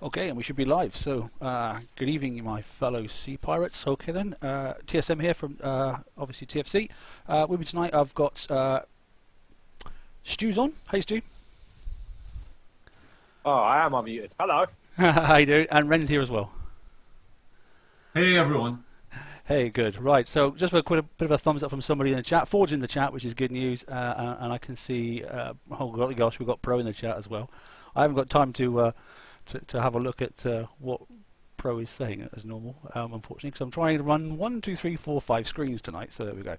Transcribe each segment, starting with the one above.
Okay, and we should be live. So, good evening, my fellow sea pirates. Okay, then, TSM here from obviously TFC. With me tonight, I've got Stu's on. Hey, Stu. Oh, I am unmuted. Hello. How you doing? And Ren's here as well. Hey everyone. Hey, good. Right, so just for a quick bit of a thumbs up from somebody in the chat, Forge in the chat, which is good news, and I can see, oh golly gosh, we've got Pro in the chat as well. I haven't got time to have a look at what Pro is saying as normal, unfortunately, because I'm trying to run 1, 2, 3, 4, 5 screens tonight, so there we go.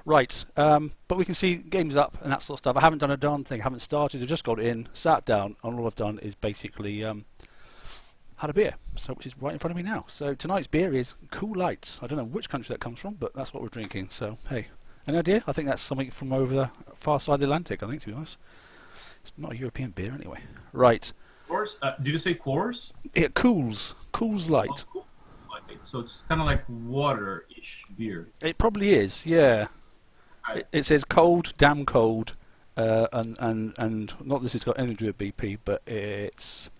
Right, but we can see games up and that sort of stuff. I haven't done a darn thing, I haven't started, I've just got in, sat down, and all I've done is basically had a beer, so which is right in front of me now. So tonight's beer is Cool Lights. I don't know which country that comes from, but that's what we're drinking. So hey, any idea? I think that's something from over the far side of the Atlantic, I think, to be honest. It's not a European beer anyway. Right. Coors? Did you say Coors? It cools light. Oh, cool. Okay. So it's kind of like water-ish beer. It probably is, yeah. It says cold, damn cold, and not this has got anything to do with BP, but it's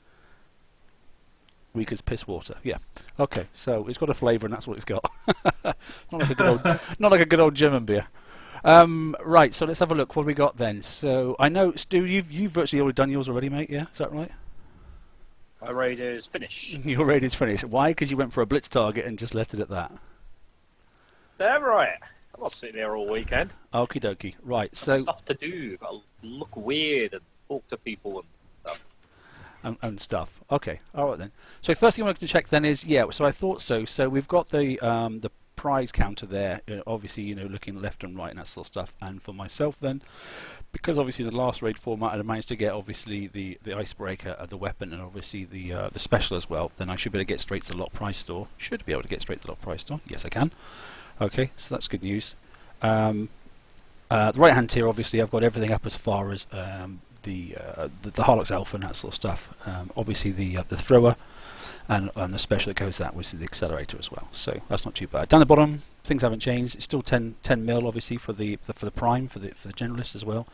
weak as piss water. Yeah. Okay. So it's got a flavour, and that's what it's got. not like a good old, not like a good old German beer. Right. So let's have a look. What have we got then? So I know, Stu, you've virtually already done yours already, mate. Yeah. Is that right? My raid is finished. Your raid is finished. Why? Because you went for a blitz target and just left it at that. Damn right. I'm not sitting there all weekend. Okie dokie. Right. Got So stuff to do. Got to look weird and talk to people and stuff. and stuff. Okay. All right then. So first thing I wanted to check then is So I thought so. So we've got the prize counter there. Obviously, looking left and right and that sort of stuff. And for myself then, because obviously the last raid format I managed to get obviously the icebreaker, the weapon, and obviously the special as well. Then I should be able to get straight to the lot price store. Should be able to get straight to the lot price store. Yes, I can. Okay. So that's good news. The right hand tier, obviously, I've got everything up as far as the Harlock's Alpha and that sort of stuff. Obviously the thrower and the special that goes with that, which is the accelerator as well. So that's not too bad. Down the bottom, things haven't changed. It's still 10 mil, obviously, for the prime, for the generalist as well.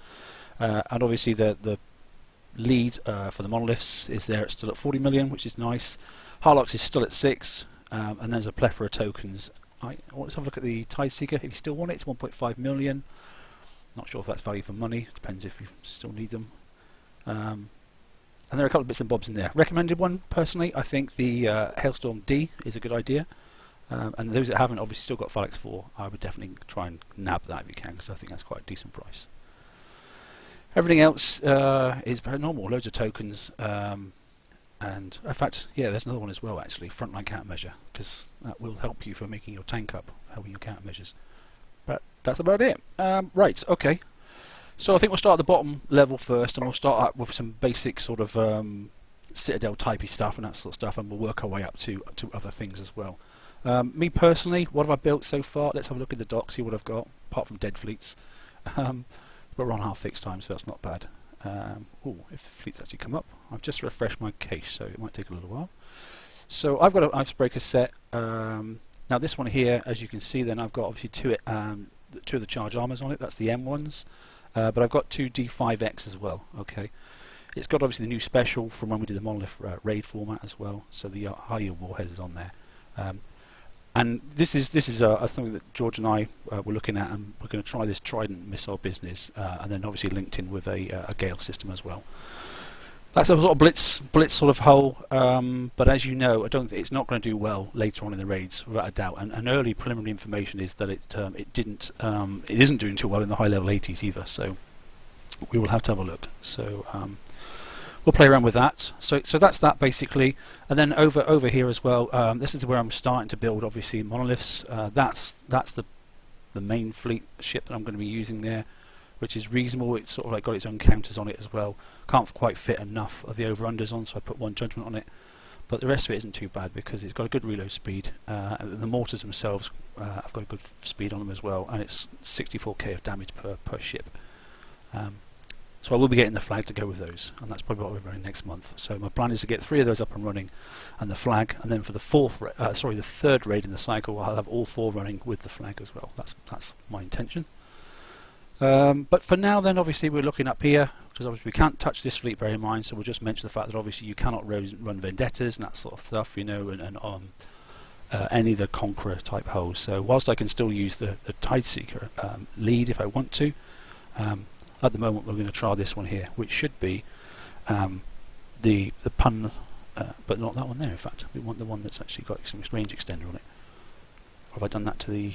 And obviously the lead for the monoliths is there. It's still at 40 million, which is nice. Harlock's is still at 6, and there's a plethora of tokens. Let's have a look at the Tide Seeker. If you still want it, it's 1.5 million. Not sure if that's value for money. Depends if you still need them. And there are a couple of bits and bobs in there. Recommended one, personally, I think the Hailstorm D is a good idea. And those that haven't obviously still got Phalanx 4, I would definitely try and nab that if you can, because I think that's quite a decent price. Everything else is very normal. Loads of tokens. And in fact, yeah, there's another one as well, actually, frontline countermeasure, because that will help you for making your tank up, helping your countermeasures. But that's about it. Right, okay. So I think we'll start at the bottom level first, and we'll start up with some basic sort of Citadel typey stuff and that sort of stuff, and we'll work our way up to other things as well. Me personally, what have I built so far? Let's have a look at the dock, see what I've got, apart from dead fleets. But we're on half fixed time, so that's not bad. If the fleets actually come up, I've just refreshed my cache, so it might take a little while. So I've got an Icebreaker set. Now this one here, as you can see, then I've got obviously two of the charge armors on it. That's the M1s. But I've got 2 D5X as well. Okay, it's got obviously the new special from when we did the monolith raid format as well. So the higher warhead is on there, and this is something that George and I were looking at, and we're going to try this Trident missile business, and then obviously linked in with a Gale system as well. That's a sort of blitz sort of hull, but as you know, it's not going to do well later on in the raids, without a doubt. And early preliminary information is that it isn't doing too well in the high level 80s either. So we will have to have a look. So we'll play around with that. So that's that basically. And then over here as well, this is where I'm starting to build obviously monoliths. That's the main fleet ship that I'm going to be using there, which is reasonable. It's sort of like got its own counters on it as well. Can't quite fit enough of the over-unders on, so I put one judgment on it. But the rest of it isn't too bad because it's got a good reload speed. And the mortars themselves have got a good speed on them as well, and it's 64k of damage per ship. So I will be getting the flag to go with those, and that's probably what we're running next month. So my plan is to get 3 of those up and running, and the flag, and then for the the third raid in the cycle, I'll have all 4 running with the flag as well. That's my intention. But for now, then obviously we're looking up here because obviously we can't touch this fleet. Bear in mind, so we'll just mention the fact that obviously you cannot run vendettas and that sort of stuff, you know, and on any of the Conqueror type hulls. So whilst I can still use the Tideseeker lead if I want to, at the moment we're going to try this one here, which should be the pun, but not that one there. In fact, we want the one that's actually got some range extender on it. Or have I done that to the?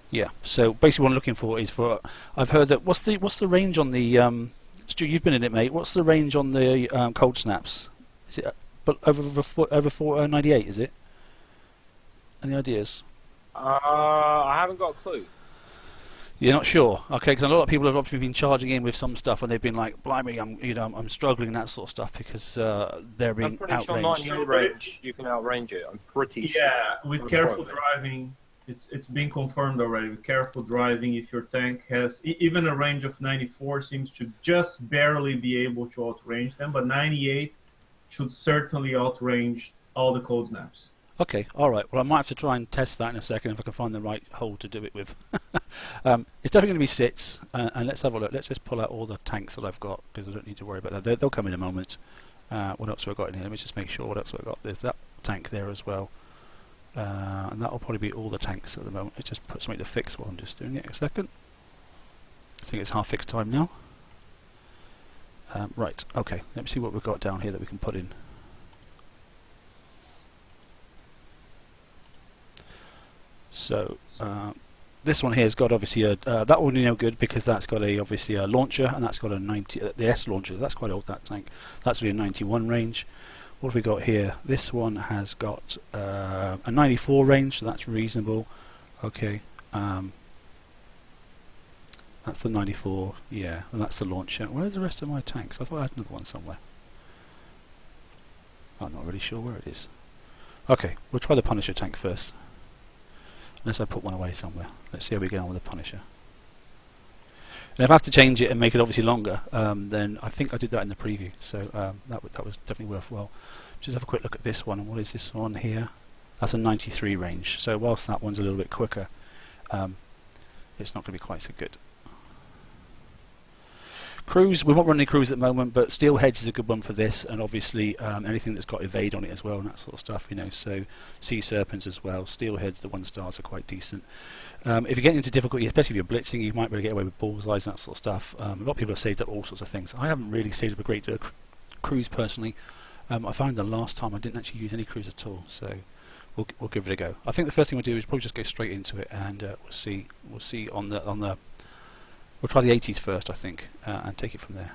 Yeah. So basically, what I'm looking for is for. I've heard that what's the range on the? Stu, you've been in it, mate. What's the range on the cold snaps? Is it but over 498? Is it? Any ideas? I haven't got a clue. You're not sure, okay? Because a lot of people have obviously been charging in with some stuff, and they've been like, "Blimey, I'm struggling and that sort of stuff because they're being I'm pretty sure outranged." 98 range you can outrange it. I'm pretty sure. Yeah, with careful driving, it's been confirmed already. With careful driving, if your tank has even a range of 94, seems to just barely be able to outrange them, but 98 should certainly outrange all the cold snaps. Okay, all right. Well, I might have to try and test that in a second if I can find the right hole to do it with. It's definitely going to be sits, and let's have a look. Let's just pull out all the tanks that I've got because I don't need to worry about that. They'll come in a moment. What else have I got in here? Let me just make sure what else have I got. There's that tank there as well, and that will probably be all the tanks at the moment. Let's just put something to fix while I'm just doing it a second. I think it's half fixed time now. Right. Okay. Let me see what we've got down here that we can put in. So this one here has got obviously a that one, you know, good because that's got obviously a launcher, and that's got a 90 the S launcher. That's quite old, that tank. That's really a 91 range. What have we got here? This one has got a 94 range, so that's reasonable. Okay, that's the 94. Yeah, and that's the launcher. Where's the rest of my tanks? I thought I had another one somewhere. I'm not really sure where it is. Okay, we'll try the Punisher tank first. Unless I put one away somewhere. Let's see how we get on with the Punisher. And if I have to change it and make it obviously longer, then I think I did that in the preview, so that was definitely worthwhile. Just have a quick look at this one. And what is this one here? That's a 93 range. So whilst that one's a little bit quicker, it's not going to be quite so good. Cruise, we won't run any cruise at the moment, but Steelheads is a good one for this, and obviously anything that's got evade on it as well and that sort of stuff, you know. So Sea Serpents as well. Steelheads, the 1-stars are quite decent. If you get into difficulty, especially if you're blitzing, you might really get away with bullseyes and that sort of stuff. A lot of people have saved up all sorts of things. I haven't really saved up a great deal of cruise personally. I found the last time I didn't actually use any cruise at all, so we'll give it a go. I think the first thing we'll do is probably just go straight into it, and we'll see on the. We'll try the 80s first, I think, and take it from there.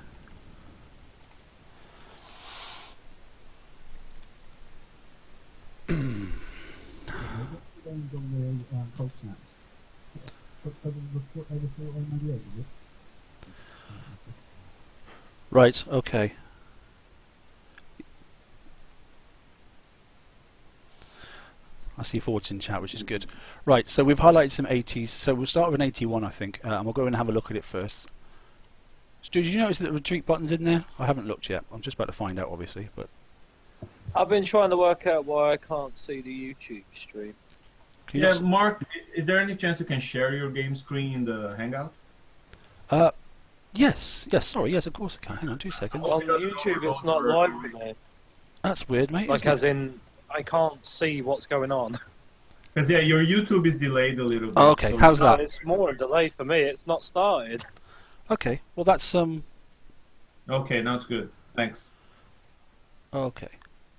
Right, okay. I see forwards in chat, which is good. Right, so we've highlighted some 80s. So we'll start with an 81, I think, and we'll go and have a look at it first. Stu, did you notice that the retreat button's in there? I haven't looked yet. I'm just about to find out, obviously. But I've been trying to work out why I can't see the YouTube stream. Yeah, Mark, is there any chance you can share your game screen in the Hangout? Yes, sorry, yes, of course I can. Hang on 2 seconds. Well, on YouTube, it's not live for me. That's weird, mate. Like, as in, I can't see what's going on. Because, yeah, your YouTube is delayed a little bit. Oh, okay, so how's that? It's more delayed for me. It's not started. Okay, well that's Okay, now it's good. Thanks. Okay,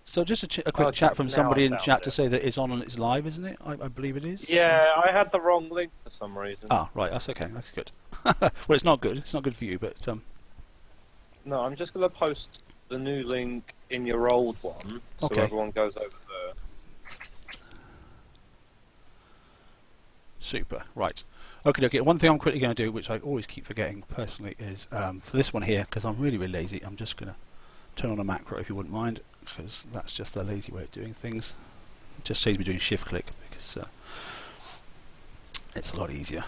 so just a quick chat from somebody in chat to say that it's on and it's live, isn't it? I believe it is. Yeah, I had the wrong link for some reason. Ah, right, that's okay. That's good. Well, it's not good. It's not good for you, but No, I'm just going to post the new link in your old one, so Okay. everyone goes over there. Super. Right. Okay. One thing I'm quickly going to do, which I always keep forgetting personally, is for this one here, because I'm really lazy, I'm just going to turn on a macro if you wouldn't mind, because that's just the lazy way of doing things. It just saves me doing shift click because it's a lot easier.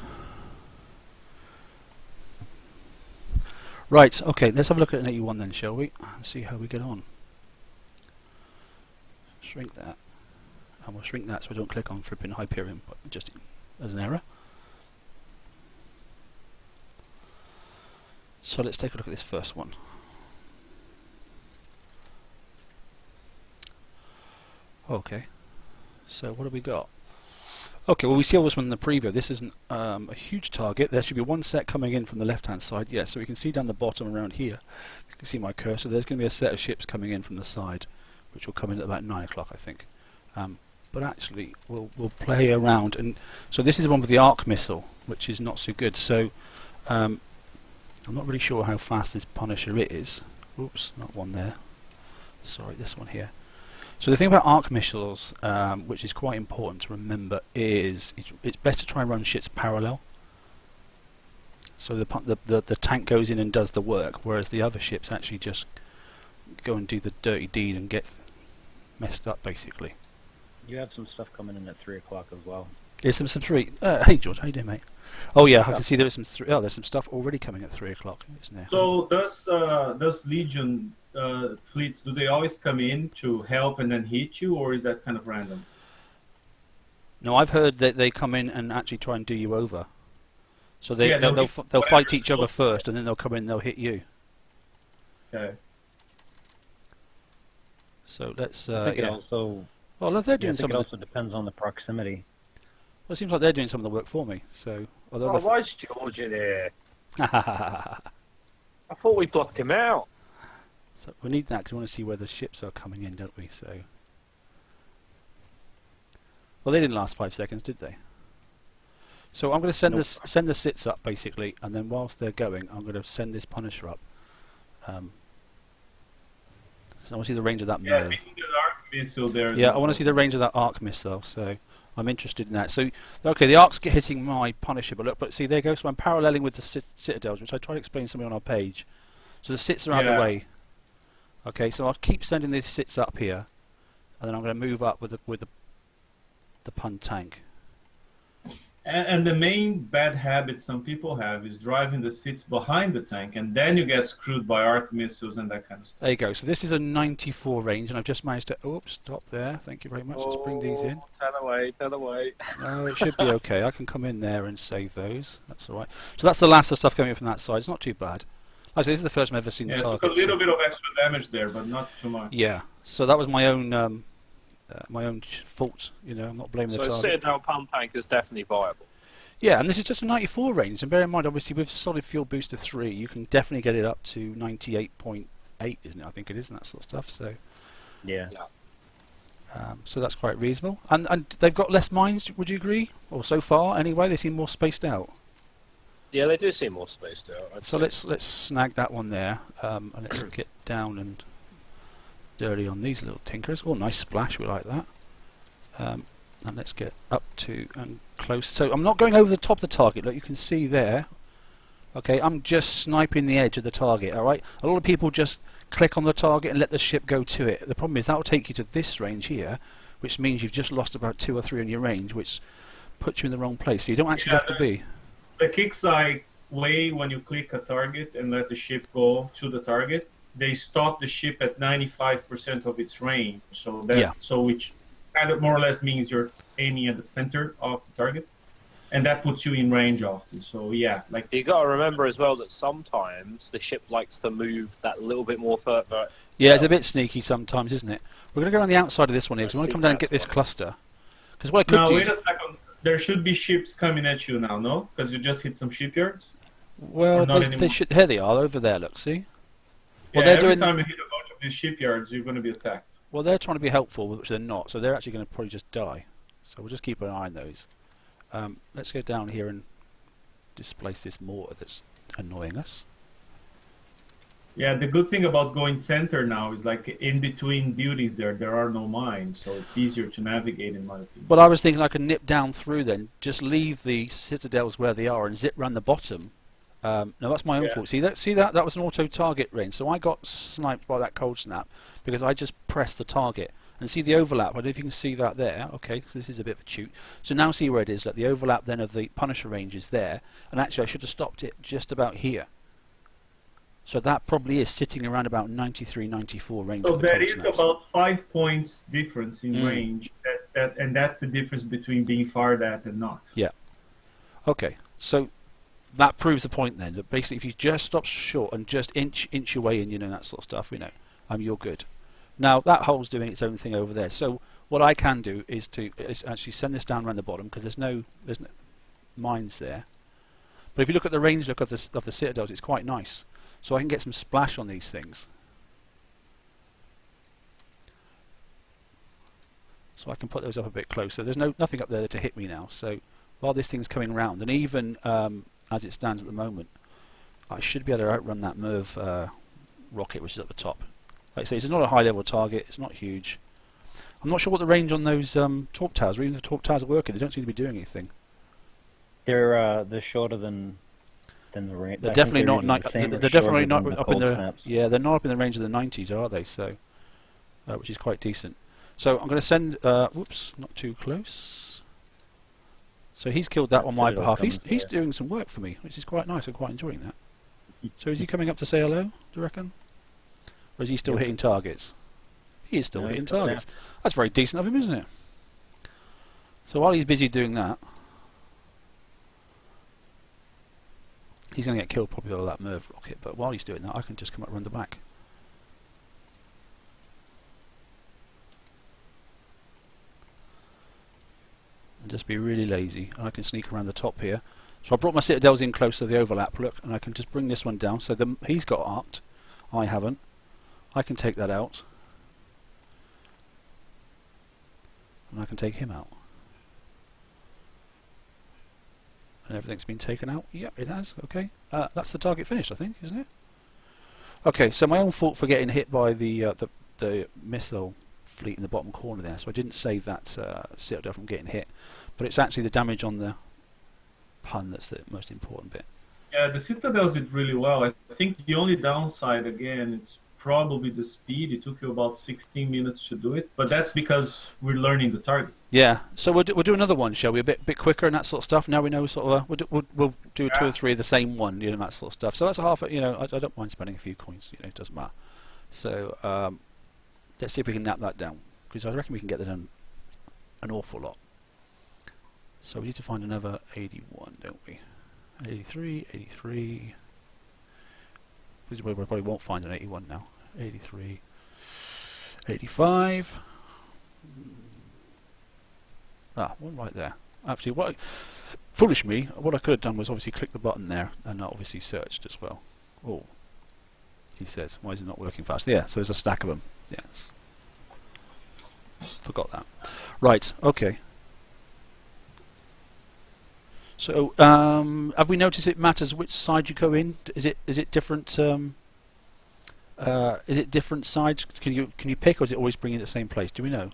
Right. Okay. Let's have a look at an 81 then, shall we? And see how we get on. Shrink that, and we'll shrink that so I don't click on flipping Hyperion, but just as an error. So let's take a look at this first one. Okay, so what have we got? Okay, well we see all this one in the preview. This isn't a huge target. There should be one set coming in from the left hand side. Yeah, so we can see down the bottom around here. You can see my cursor. There's going to be a set of ships coming in from the side, which will come in at about 9 o'clock, I think. But actually, we'll play around, and so this is the one with the arc missile, which is not so good. So I'm not really sure how fast this Punisher is. Oops, not one there. Sorry, this one here. So the thing about arc missiles, which is quite important to remember, is it's best to try and run ships parallel. So the tank goes in and does the work, whereas the other ships actually just go and do the dirty deed and get messed up, basically. You have some stuff coming in at 3 o'clock as well. There's some 3. Hey George, how you doing, mate? Oh yeah, I can see there's some there's some stuff already coming at 3 o'clock. Isn't there? So does Legion fleets, do they always come in to help and then hit you, or is that kind of random? No, I've heard that they come in and actually try and do you over. So they'll fight each other first, and then they'll come in and they'll hit you. Okay. So let's I think it also. Well, if they're doing I think some it of also depends on the proximity. well, it seems like they're doing some of the work for me. So although Oh, why is George in here? I thought we blocked him out. so we need that because we want to see where the ships are coming in, don't we? So well, they didn't last 5 seconds, did they? So I'm going to send send the sits up basically, and then whilst they're going, I'm going to send this Punisher up. So I want to see the range of that Yeah, Merv. the arc missile there. Yeah, I want to see the range of that arc missile. So I'm interested in that. So okay, the arc's hitting my Punisher, but look, but see there you go. So I'm paralleling with the citadels, which I tried to explain something on our page. So the sits are out of the way. Okay, so I'll keep sending these sits up here, and then I'm going to move up with the pun tank. And the main bad habit some people have is driving the sits behind the tank, and then you get screwed by arc missiles and that kind of stuff. There you go. So this is a 94 range, and I've just managed to... Oops, stop there. Thank you very much. Let's bring these in. Tell away, tell away. No, it should be okay. I can come in there and save those. That's all right. So that's the last of stuff coming in from that side. It's not too bad. Actually, this is the first time I've ever seen the target. A little bit of extra damage there, but not too much. Yeah. So that was my own fault. You know, I'm not blaming the So target. Citadel pump tank is definitely viable. Yeah, and this is just a 94 range. And bear in mind, obviously, with solid fuel booster 3, you can definitely get it up to 98.8, isn't it? I think it is, and that sort of stuff. So Yeah. so that's quite reasonable. And they've got less mines, would you agree? Or so far, anyway, they seem more spaced out. Yeah, they do seem more spaced out. So let's snag that one there, and let's get down and dirty on these little tinkers. Oh, nice splash, we like that. And let's get up to and close. So I'm not going over the top of the target. Look, you can see there. Okay, I'm just sniping the edge of the target. All right. A lot of people just click on the target and let the ship go to it. The problem is that will take you to this range here, which means you've just lost about 2 or 3 on your range, which puts you in the wrong place. So you don't actually have to be. The kickside way, when you click a target and let the ship go to the target, they stop the ship at 95% of its range. So that which kind of more or less means you're aiming at the center of the target, and that puts you in range often. So yeah, like you got to remember as well that sometimes the ship likes to move that little bit more further. Yeah, it's a bit sneaky sometimes, isn't it? We're going to go on the outside of this one here because we want to come down and get this cluster. Because what I could do. Wait a second. There should be ships coming at you now, no? Because you just hit some shipyards. Well, they should. There they are, over there. Look, see. Well, yeah, they're every doing. time you hit a bunch of these shipyards, you're going to be attacked. Well, they're trying to be helpful, which they're not. So they're actually going to probably just die. So we'll just keep an eye on those. Let's go down here and displace this mortar that's annoying us. Yeah, the good thing about going center now is like in between buildings there are no mines, so it's easier to navigate in my opinion. Well, I was thinking I could nip down through then, just leave the citadels where they are and zip round the bottom. No, that's my own fault. See that? That was an auto-target range. So I got sniped by that cold snap because I just pressed the target. And see the overlap? I don't know if you can see that there. Okay, so this is a bit of a cheat. So now see where it is. Like the overlap then of the Punisher range is there. And actually I should have stopped it just about here. So that probably is sitting around about 93, 94 range. So for the that cold is snaps. about 5 points difference in range. And that's the difference between being fired at and not. Yeah. Okay. So that proves the point then. That basically, if you just stop short and just inch your way in, that sort of stuff, you're good. Now that hole's doing its own thing over there. So what I can do is actually send this down around the bottom because there's no mines there. But if you look at the range look of the citadels, it's quite nice. So I can get some splash on these things. So I can put those up a bit closer. There's nothing up there to hit me now. So while this thing's coming round, and even as it stands at the moment, I should be able to outrun that Merv rocket, which is at the top. Like I say, it's not a high-level target. It's not huge. I'm not sure what the range on those torp towers, or even the torp towers are working. They don't seem to be doing anything. They're shorter than the range. They're definitely not. They're definitely not up in the. Snaps. Yeah, they're not up in the range of the 90s, are they? So, which is quite decent. So I'm going to send. Whoops, not too close. So he's killed that on my behalf. He's doing some work for me, which is quite nice. I'm quite enjoying that. So is he coming up to say hello? Do you reckon? Or is he still hitting targets? He is still hitting targets. That's very decent of him, isn't it? So while he's busy doing that, he's going to get killed probably by that Merv rocket. But while he's doing that, I can just come up around the back. And just be really lazy. And I can sneak around the top here. So I brought my citadels in close to the overlap, look, and I can just bring this one down. So he's got arced. I haven't. I can take that out. And I can take him out. And everything's been taken out. Yep, it has. Okay. That's the target finished, I think, isn't it? Okay, so my own fault for getting hit by the missile fleet in the bottom corner there. So I didn't save that citadel from getting hit. But it's actually the damage on the pun that's the most important bit. Yeah, the citadels did really well. I think the only downside, again, it's probably the speed. It took you about 16 minutes to do it, but that's because we're learning the target. Yeah, so we'll do another one, shall we? A bit quicker and that sort of stuff. Now we know sort of we'll do 2 or 3 of the same one, that sort of stuff. So that's a half. I don't mind spending a few coins. It doesn't matter. So let's see if we can nap that down, because I reckon we can get that done an awful lot. So we need to find another 81, don't we? 83, 83. We probably won't find an 81 now. 83, 85. One right there. Actually, foolish me, what I could have done was obviously click the button there and obviously searched as well. Oh, he says, why is it not working fast? Yeah, so there's a stack of them. Yes. Forgot that. Right, okay. So, have we noticed it matters which side you go in? Is it different? Is it different sides? Can you pick, or does it always bring you to the same place? Do we know?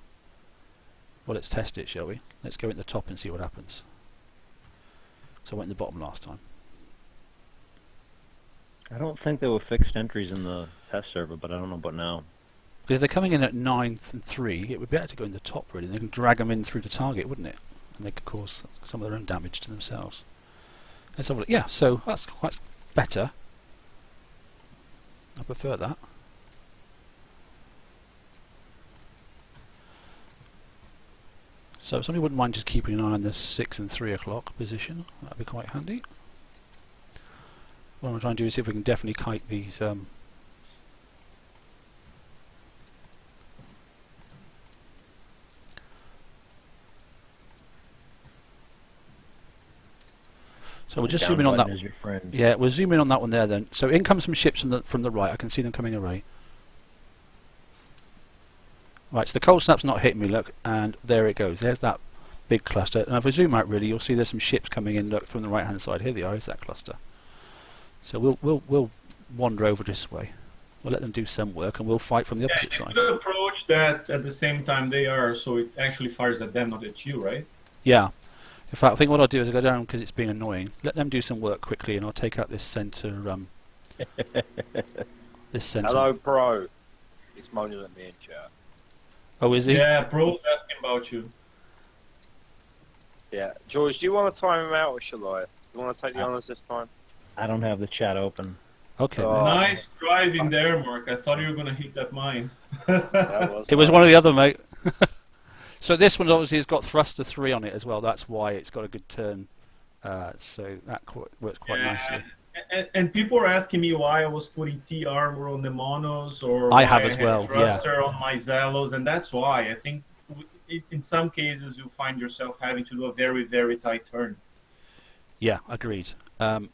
Well, let's test it, shall we? Let's go in the top and see what happens. So I went in the bottom last time. I don't think there were fixed entries in the test server, but I don't know about now. Because if they're coming in at 9 and 3, it would be better to go in the top, really. They can drag them in through the target, wouldn't it? And they could cause some of their own damage to themselves. Let's have a look. Yeah, so that's quite better. I prefer that. So if somebody wouldn't mind just keeping an eye on the 6 and 3 o'clock position, that'd be quite handy. What I'm trying to do is see if we can definitely kite these so we'll just zoom in on that. Yeah, we'll zoom in on that one there then. So in comes some ships from the right. I can see them coming away. Right, so the cold snap's not hitting me, look, and there it goes. There's that big cluster. And if I zoom out really, you'll see there's some ships coming in, look, from the right hand side. Here they are, is that cluster. So we'll wander over this way. We'll let them do some work and we'll fight from the opposite side. You approach that at the same time they are, so it actually fires at them, not at you, right? Yeah. In fact, I think what I'll do is I'll go down because it's being annoying. Let them do some work quickly, and I'll take out this center. This center. Hello, bro. He's moaning at me in chat. Oh, is he? Yeah, bro's asking about you. Yeah, George, do you want to time him out, or shall I? You want to take the honours this time? I don't have the chat open. Okay. Nice driving there, Mark. I thought you were going to hit that mine. It was one of the other, mate. So this one obviously has got thruster 3 on it as well. That's why it's got a good turn so that works quite nicely. And people are asking me why I was putting T armor on the monos or I why have I as had well, yeah. thruster on my Zellos, and that's why I think in some cases you find yourself having to do a very, very tight turn. Yeah, agreed. I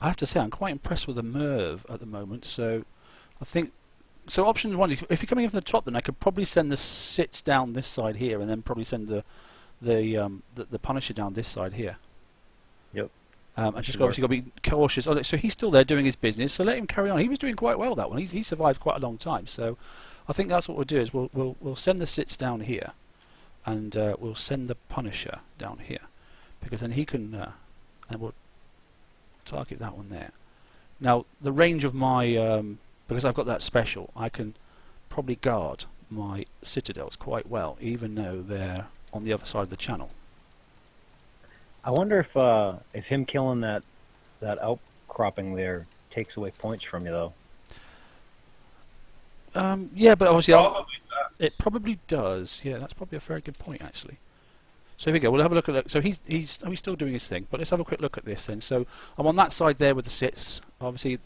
have to say I'm quite impressed with the Merv at the moment. So I think option one. If you're coming in from the top, then I could probably send the sits down this side here, and then probably send the Punisher down this side here. Yep. I just obviously got to be cautious. Oh, so he's still there doing his business, so let him carry on. He was doing quite well that one. He survived quite a long time. So I think that's what we'll do is we'll send the sits down here, and we'll send the Punisher down here, because then he can and we'll target that one there. Now the range of my because I've got that special, I can probably guard my citadels quite well, even though they're on the other side of the channel. I wonder if him killing that outcropping there takes away points from you though. Yeah, but obviously Probably it probably does. Yeah, that's probably a very good point actually. So here we go. We'll have a look at that. So he's still doing his thing, but let's have a quick look at this then. So I'm on that side there with the sits. Obviously,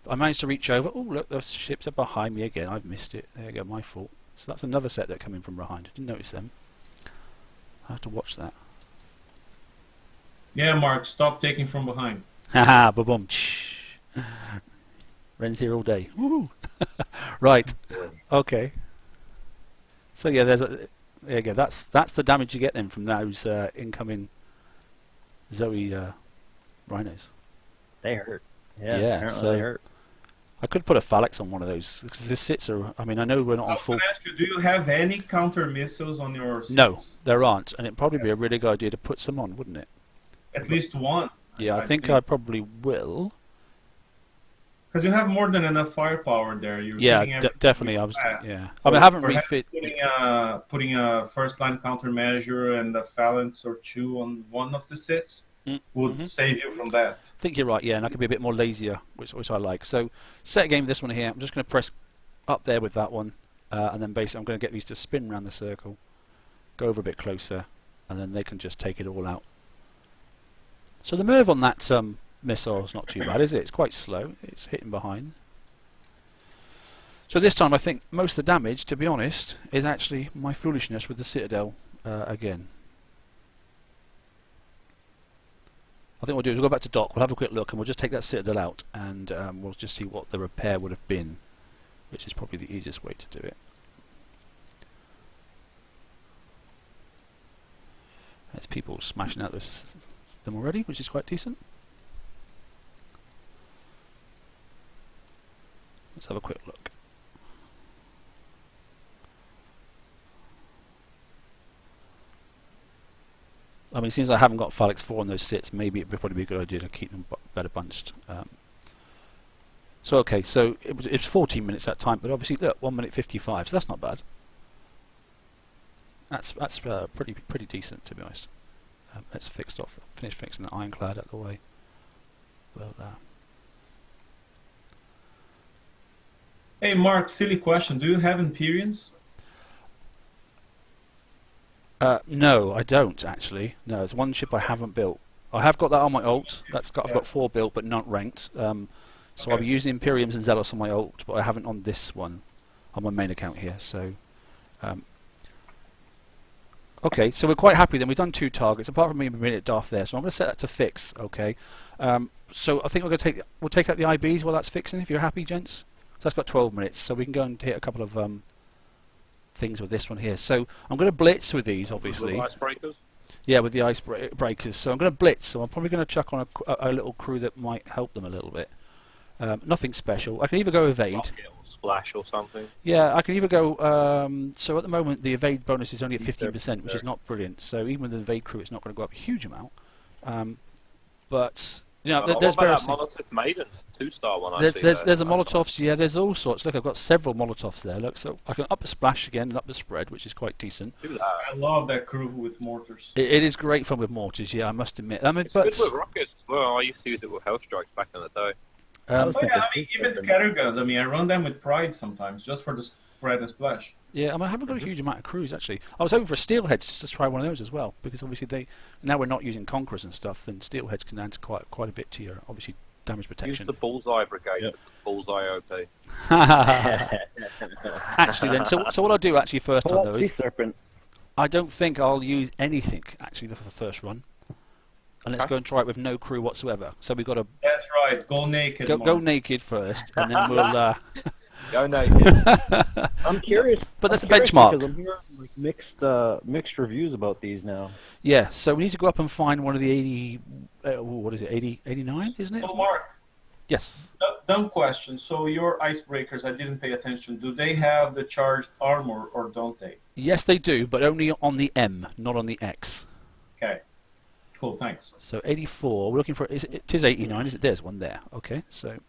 I managed to reach over. Oh, look, the ships are behind me again. I've missed it. There you go, my fault. So that's another set that come in from behind. I didn't notice them. I have to watch that. Yeah, Mark, stop taking from behind. Haha, ba-boom. Ren's here all day. Woo! Right. Okay. So yeah, there you go. That's the damage you get then from those incoming Zoe rhinos. They hurt. Yeah, apparently so they hurt. I could put a phalanx on one of those because the sits are. I mean, I know we're not I on was full. going to ask you, do you have any counter missiles on your? No, there aren't, and it'd probably be a really good idea to put some on, wouldn't it? At least one. Yeah, I think I probably will. Because you have more than enough firepower there. You're Yeah, hitting everything definitely. you I was. have. Yeah, I mean, I haven't Perhaps refit. Putting a first line countermeasure and a phalanx or two on one of the sets would save you from that. I think you're right. Yeah, and I can be a bit more lazier, which I like. So set a game with this one here. I'm just going to press up there with that one, and then basically I'm going to get these to spin around the circle, go over a bit closer, and then they can just take it all out. So the Merv on that missile is not too bad, is it? It's quite slow. It's hitting behind. So this time I think most of the damage, to be honest, is actually my foolishness with the Citadel again. I think what we'll do is we'll go back to dock, we'll have a quick look, and we'll just take that Citadel out, and we'll just see what the repair would have been, which is probably the easiest way to do it. There's people smashing out them already, which is quite decent. Let's have a quick look. I mean, since I haven't got Phalanx 4 on those sits, maybe it would probably be a good idea to keep them better bunched. So okay, so it's 14 minutes that time, but obviously look, 1 minute 55, so that's not bad. That's pretty decent, to be honest. Let's finish fixing the ironclad out of the way. Well, Hey Mark, silly question. Do you have Empyreans? no, I don't actually. No, there's one ship I haven't built. I have got that on my ult. I've got 4 built, but not ranked. So I'll be using Imperiums and Zealots on my ult, but I haven't on this one, on my main account here. So, okay, so we're quite happy then. We've done 2 targets, apart from me being at Darth there. So I'm going to set that to fix. Okay. So I think we'll take out the IBs while that's fixing. If you're happy, gents. So that's got 12 minutes, so we can go and hit a couple of things with this one here. So I'm going to blitz with these, obviously. With icebreakers? Yeah, with the icebreakers. So I'm going to blitz. So I'm probably going to chuck on a little crew that might help them a little bit. Nothing special. I can either go evade. Rocket or splash or something. Yeah, I can either go. So at the moment the evade bonus is only at 15%, which is not brilliant. So even with the evade crew, it's not going to go up a huge amount. But you know, there's various. That Molotov Maiden 2-star one. There's a Molotovs. Yeah, there's all sorts. Look, I've got several Molotovs there. Look, so I can up the splash again and up the spread, which is quite decent. Do that. I love that crew with mortars. It is great fun with mortars. Yeah, I must admit. I mean, It's but good with rockets. Well, I used to use it with Hellstrikes back in the day. I was Oh thinking yeah, I mean, sea even serpent. scatterguns. I mean, I run them with pride sometimes, just for the spread and splash. Yeah, I haven't got a huge amount of crews actually. I was hoping for steelheads just to try one of those as well, because obviously now we're not using conquerors and stuff, then steelheads can add quite a bit to your obviously damage Use protection. the bullseye brigade. Yep. Bullseye OP. Actually, then, so what I'll do actually first Pull on that though sea is serpent. I don't think I'll use anything actually for the first run, and let's Okay. go and try it with no crew whatsoever. So we've got to That's right. Go naked. go Mark. naked first, and then we'll. Go naked. I'm curious. But that's I'm a curious benchmark. because I'm hearing like mixed reviews about these now. Yeah, so we need to go up and find one of the 80. What is it? 80, 89, isn't it? So Mark, Yes. dumb question. So your icebreakers, I didn't pay attention. Do they have the charged armor or don't they? Yes, they do, but only on the M, not on the X. Okay. Cool. Thanks. So 84. We're looking for. It is 89, is it? There's one there. Okay, so.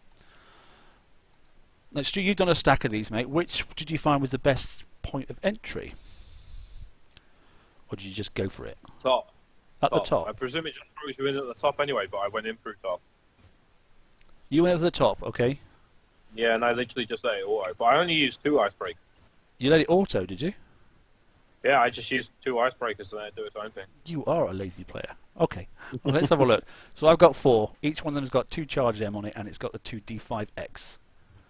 Now, Stu, you've done a stack of these, mate. Which did you find was the best point of entry? Or did you just go for it? Top. At the I top. presume it just throws you in at the top anyway, but I went in through top. You went at the top, okay. Yeah, and I literally just let it auto. But I only used 2 icebreakers. You let it auto, did you? Yeah, I just used 2 icebreakers and then it do its own thing. You are a lazy player. Okay, well, let's have a look. So I've got 4. Each one of them has got 2 charged M on it, and it's got the 2 D5X.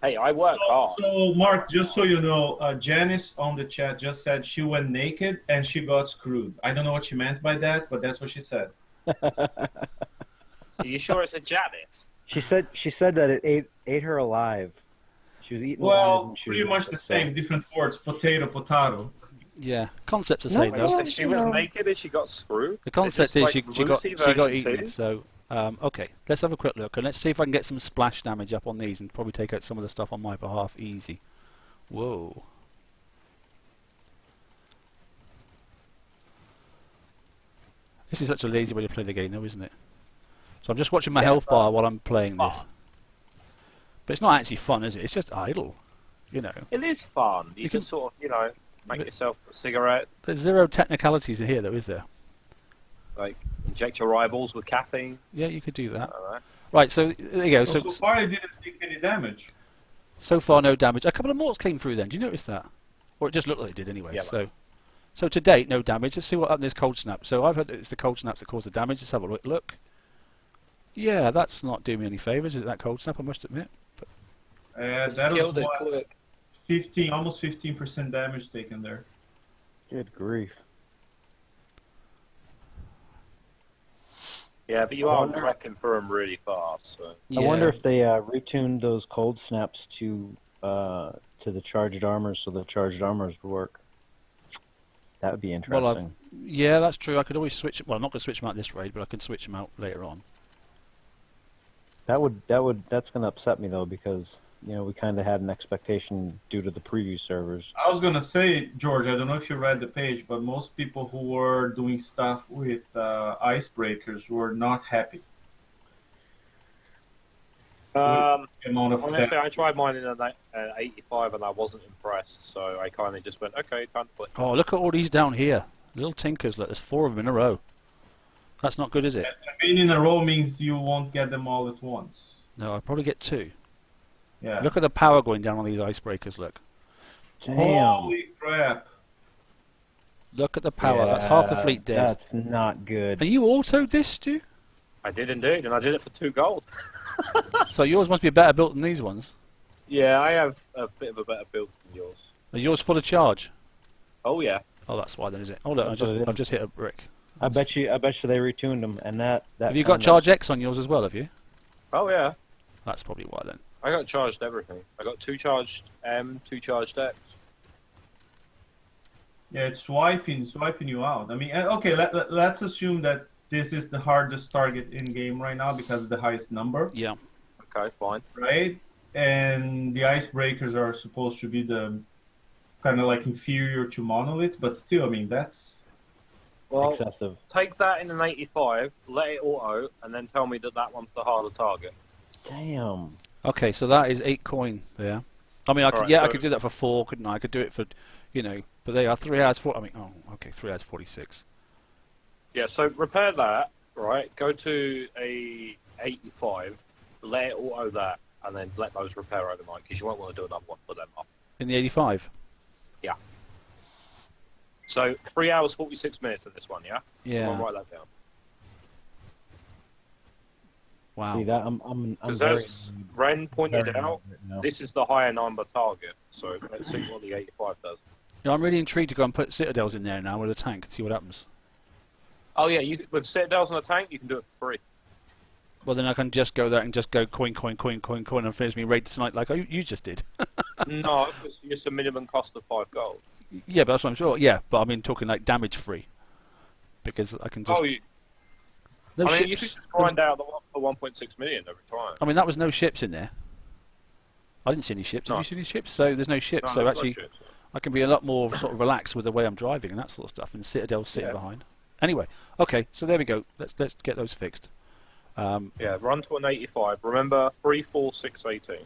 Hey, I work hard. So Mark, just so you know, Janice on the chat just said she went naked and she got screwed. I don't know what she meant by that, but that's what she said. Are you sure it's a Janice? She said that it ate her alive. She was eaten alive. Well, And she was pretty much the same, different words. Potato, potato. Yeah, concept's the same No, though. well, She was naked and she got screwed? The concept Is is this she like got Lucy eaten. version 2? So okay, let's have a quick look and let's see if I can get some splash damage up on these and probably take out some of the stuff on my behalf easy. Whoa. This is such a lazy way to play the game though, isn't it? So I'm just watching my health bar while I'm playing this. But it's not actually fun, is it? It's just idle, you know. It is fun. You, You can can- sort of, make yourself a cigarette, There's 0 technicalities here though, is there? like inject your eyeballs with caffeine. Yeah, you could do I that. don't know. Right, so there you go. So So far, I didn't take any damage. so far no damage. A couple of morts came through then. Do you notice that? Or it just looked like it did anyway. Yeah, So to date, no damage. Let's see what happened to this cold snap. So I've heard it's the cold snaps that cause the damage. Let's have a look. Yeah, that's not doing me any favours, is it, that cold snap, I must admit. That Killed was it what, quick. 15, almost 15% damage taken there. Good grief. Yeah, but you I are wonder- wrecking through them really fast. So. Yeah. I wonder if they retuned those cold snaps to the charged armors so the charged armors would work. That would be interesting. Yeah, that's true. I could always switch. Well, I'm not going to switch them out this raid, but I can switch them out later on. That's going to upset me though because we kind of had an expectation due to the preview servers. I was gonna say, George, I don't know if you read the page, but most people who were doing stuff with icebreakers were not happy. Um, The amount of honestly, damage. I tried mine in an 85 and I wasn't impressed, so I kind of just went, okay, time to play. Oh, look at all these down here. Little tinkers. Look, there's 4 of them in a row. That's not good, is it? Being in a row means you won't get them all at once. No, I'll probably get 2. Yeah. Look at the power going down on these icebreakers, look. Damn. Holy crap! Look at the power. That's half the Yeah, fleet dead. That's not good. And you autoed this, Stu? I did indeed, and I did it for 2 gold. So yours must be better built than these ones. Yeah, I have a bit of a better build than yours. Are yours full of charge? Oh yeah. Oh, that's why then, is it? Oh, look, That's what it is. I've just hit a brick. I bet you they retuned them, and that. Have you got kind of- charge X on yours as well, have you? Oh yeah. That's probably why then. I got charged everything. I got 2 charged M, 2 charged X. Yeah, it's swiping you out. I mean, okay, let's assume that this is the hardest target in game right now because it's the highest number, Yeah. Okay, fine. right? And the icebreakers are supposed to be the kind of like inferior to monoliths, but still, I mean, that's Well, excessive. take that in an 85, let it auto, and then tell me that one's the harder target. Damn. Okay, so that is 8 coin there. I mean, I could, Alright, I so- could do that for 4, couldn't I? I could do it for, but they are 3 hours 4. I mean, 3 hours 46. Yeah, so repair that, right? Go to a 85, let it auto that, and then let those repair overnight, because you won't want to do another one for them up. In the 85? Yeah. So 3 hours 46 minutes in this one, yeah? Yeah. Someone write that down. Wow. See that I'm Because very, as Ren pointed very out, right now. this is the higher number target. So let's see what the 85 does. Yeah, I'm really intrigued to go and put citadels in there now with a tank and see what happens. Oh yeah, with citadels on a tank, you can do it for free. Well, then I can just go there and just go coin, and finish me raid tonight like you just did. No, it's just a minimum cost of 5 gold. Yeah, but that's what I'm sure. Yeah, but I mean talking like damage free, because I can just. Oh, you No could ships. just grind out the one for 1.6 million every time. I mean, that was no ships in there. I didn't see any ships. Did No. you see any ships? So there's no ships. No, So there's no actually, ships. I can be a lot more sort of relaxed with the way I'm driving and that sort of stuff. And citadels sitting Yeah. behind. Anyway, okay. So there we go. Let's get those fixed. Yeah, run to an 85. Remember 3, 4, 6, 18.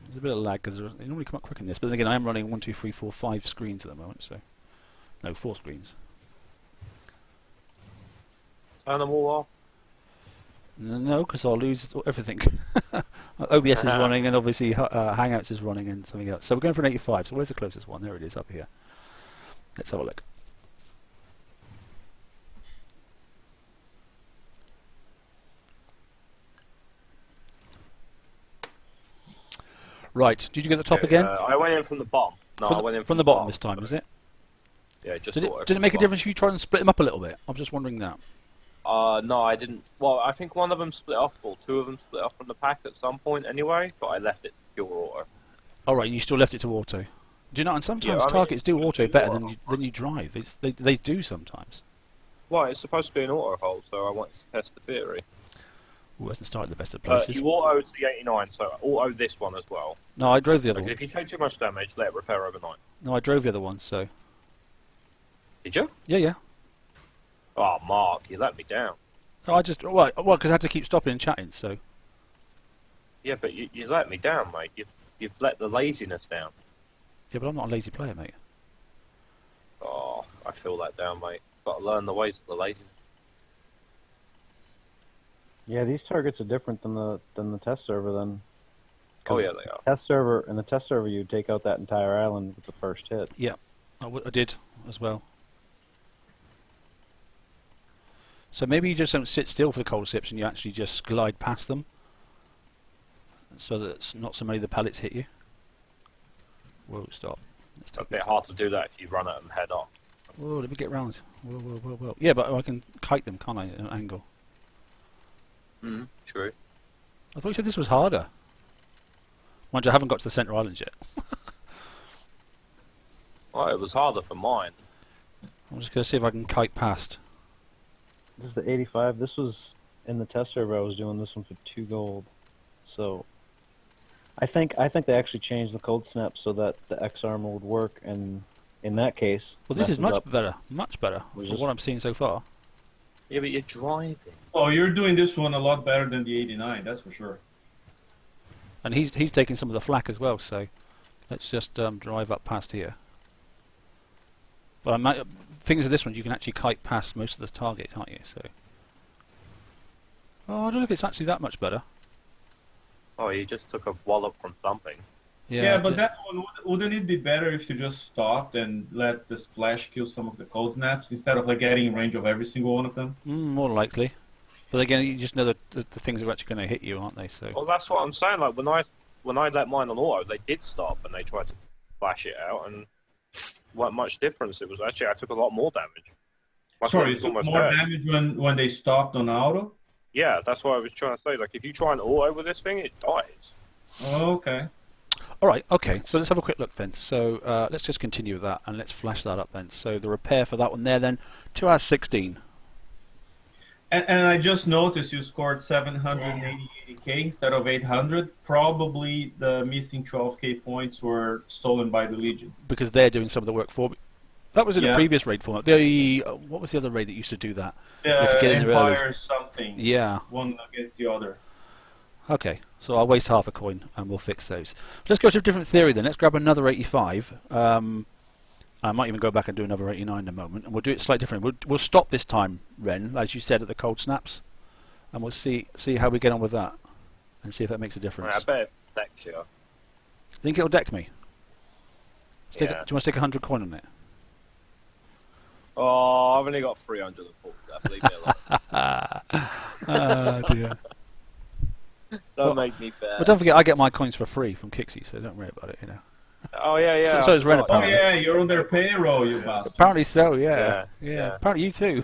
There's a bit of lag because they normally come up quick in this. But then again, I am running 1, 2, 3, 4, 5 screens at the moment. So no, 4 screens. Turn them all off. No, because I'll lose everything. OBS is running, and obviously Hangouts is running, and something else. So we're going for an 85. So where's the closest one? There it is, up here. Let's have a look. Right. Did you get the top again? I went in from the bottom. No, I went in from the bottom this time, is it? Yeah, just Did it make a difference if you tried and split them up a little bit? I'm just wondering that. No, I didn't. Well, I think one of them split off, or 2 of them split off from the pack at some point anyway, but I left it to pure auto. Alright, you still left it to auto. Do you know, and sometimes Yeah, I mean, targets do auto better auto. than you drive. They do sometimes. Well, it's supposed to be an auto hold, so I wanted to test the theory. Ooh, hasn't started the best of places. You autoed the 89, so auto this one as well. No, I drove the other Like, one. if you take too much damage, let it repair overnight. No, I drove the other one, so... Did you? Yeah. Oh, Mark, you let me down. Oh, I just... Well, because I had to keep stopping and chatting, so... Yeah, but you let me down, mate. You've let the laziness down. Yeah, but I'm not a lazy player, mate. Oh, I feel that down, mate. Got to learn the ways of the laziness. Yeah, these targets are different than the test server then. Oh yeah, they are. In the test server, you take out that entire island with the first hit. Yeah, I did as well. So maybe you just don't sit still for the cold sips and you actually just glide past them, so that it's not so many of the pellets hit you. Whoa, stop. Let's It's a take bit this. hard to do that if you run at them head on. Whoa, let me get round. Whoa. Yeah, but I can kite them, can't I, at an angle? True. I thought you said this was harder. Mind you, I haven't got to the centre islands yet. Well, it was harder for mine. I'm just going to see if I can kite past. This is the 85. This was in the test server. I was doing this one for 2 gold. So I think they actually changed the cold snap so that the X armor would work, and in that case, Well, this is messes much better Was for this- what I'm seeing so far. Yeah, but you're driving. Oh, you're doing this one a lot better than the 89, that's for sure. And he's taking some of the flak as well, so let's just drive up past here. But I might, things with this one, you can actually kite past most of the target, can't you? So, oh, I don't know if it's actually that much better. Oh, you just took a wallop from something. Yeah, but that one, wouldn't it be better if you just stopped and let the splash kill some of the cold snaps instead of like getting in range of every single one of them? More likely. But again, you just know that the things are actually going to hit you, aren't they? So, Well, that's what I'm saying. Like when I let mine on auto, they did stop and they tried to flash it out, and weren't much difference. It was actually I took a lot more damage. My Sorry, sword it was took almost more dead. damage when they stopped on auto? Yeah, that's what I was trying to say. Like if you try and auto with this thing, it dies. Oh, okay. all right, okay. So let's have a quick look then. So let's just continue with that and let's flash that up then. So the repair for that one there then, 2 hours 16. And I just noticed you scored 780k instead of 800. Probably the missing 12k points were stolen by the Legion. Because they're doing some of the work for me. That was in a Yeah. previous raid format. The what was the other raid that used to do that? had to get in there early. Empire something. Yeah. One against the other. Okay, so I'll waste half a coin and we'll fix those. Let's go to a different theory then. Let's grab another 85. I might even go back and do another 89 in a moment, and we'll do it slightly different. We'll stop this time, Ren, as you said, at the cold snaps, and we'll see how we get on with that, and see if that makes a difference. I bet next year. Think it'll deck me? Do you Yeah. want to stick 100 coin on it? Oh, I've only got 340 left. Leave me alone. Oh dear. Don't make me bad. But don't forget, I get my coins for free from Kixie, so don't worry about it. Oh yeah, yeah. So is Ren Oh apparently. yeah, you're on their payroll, you bastard. Apparently so. Yeah. Yeah. Apparently you too.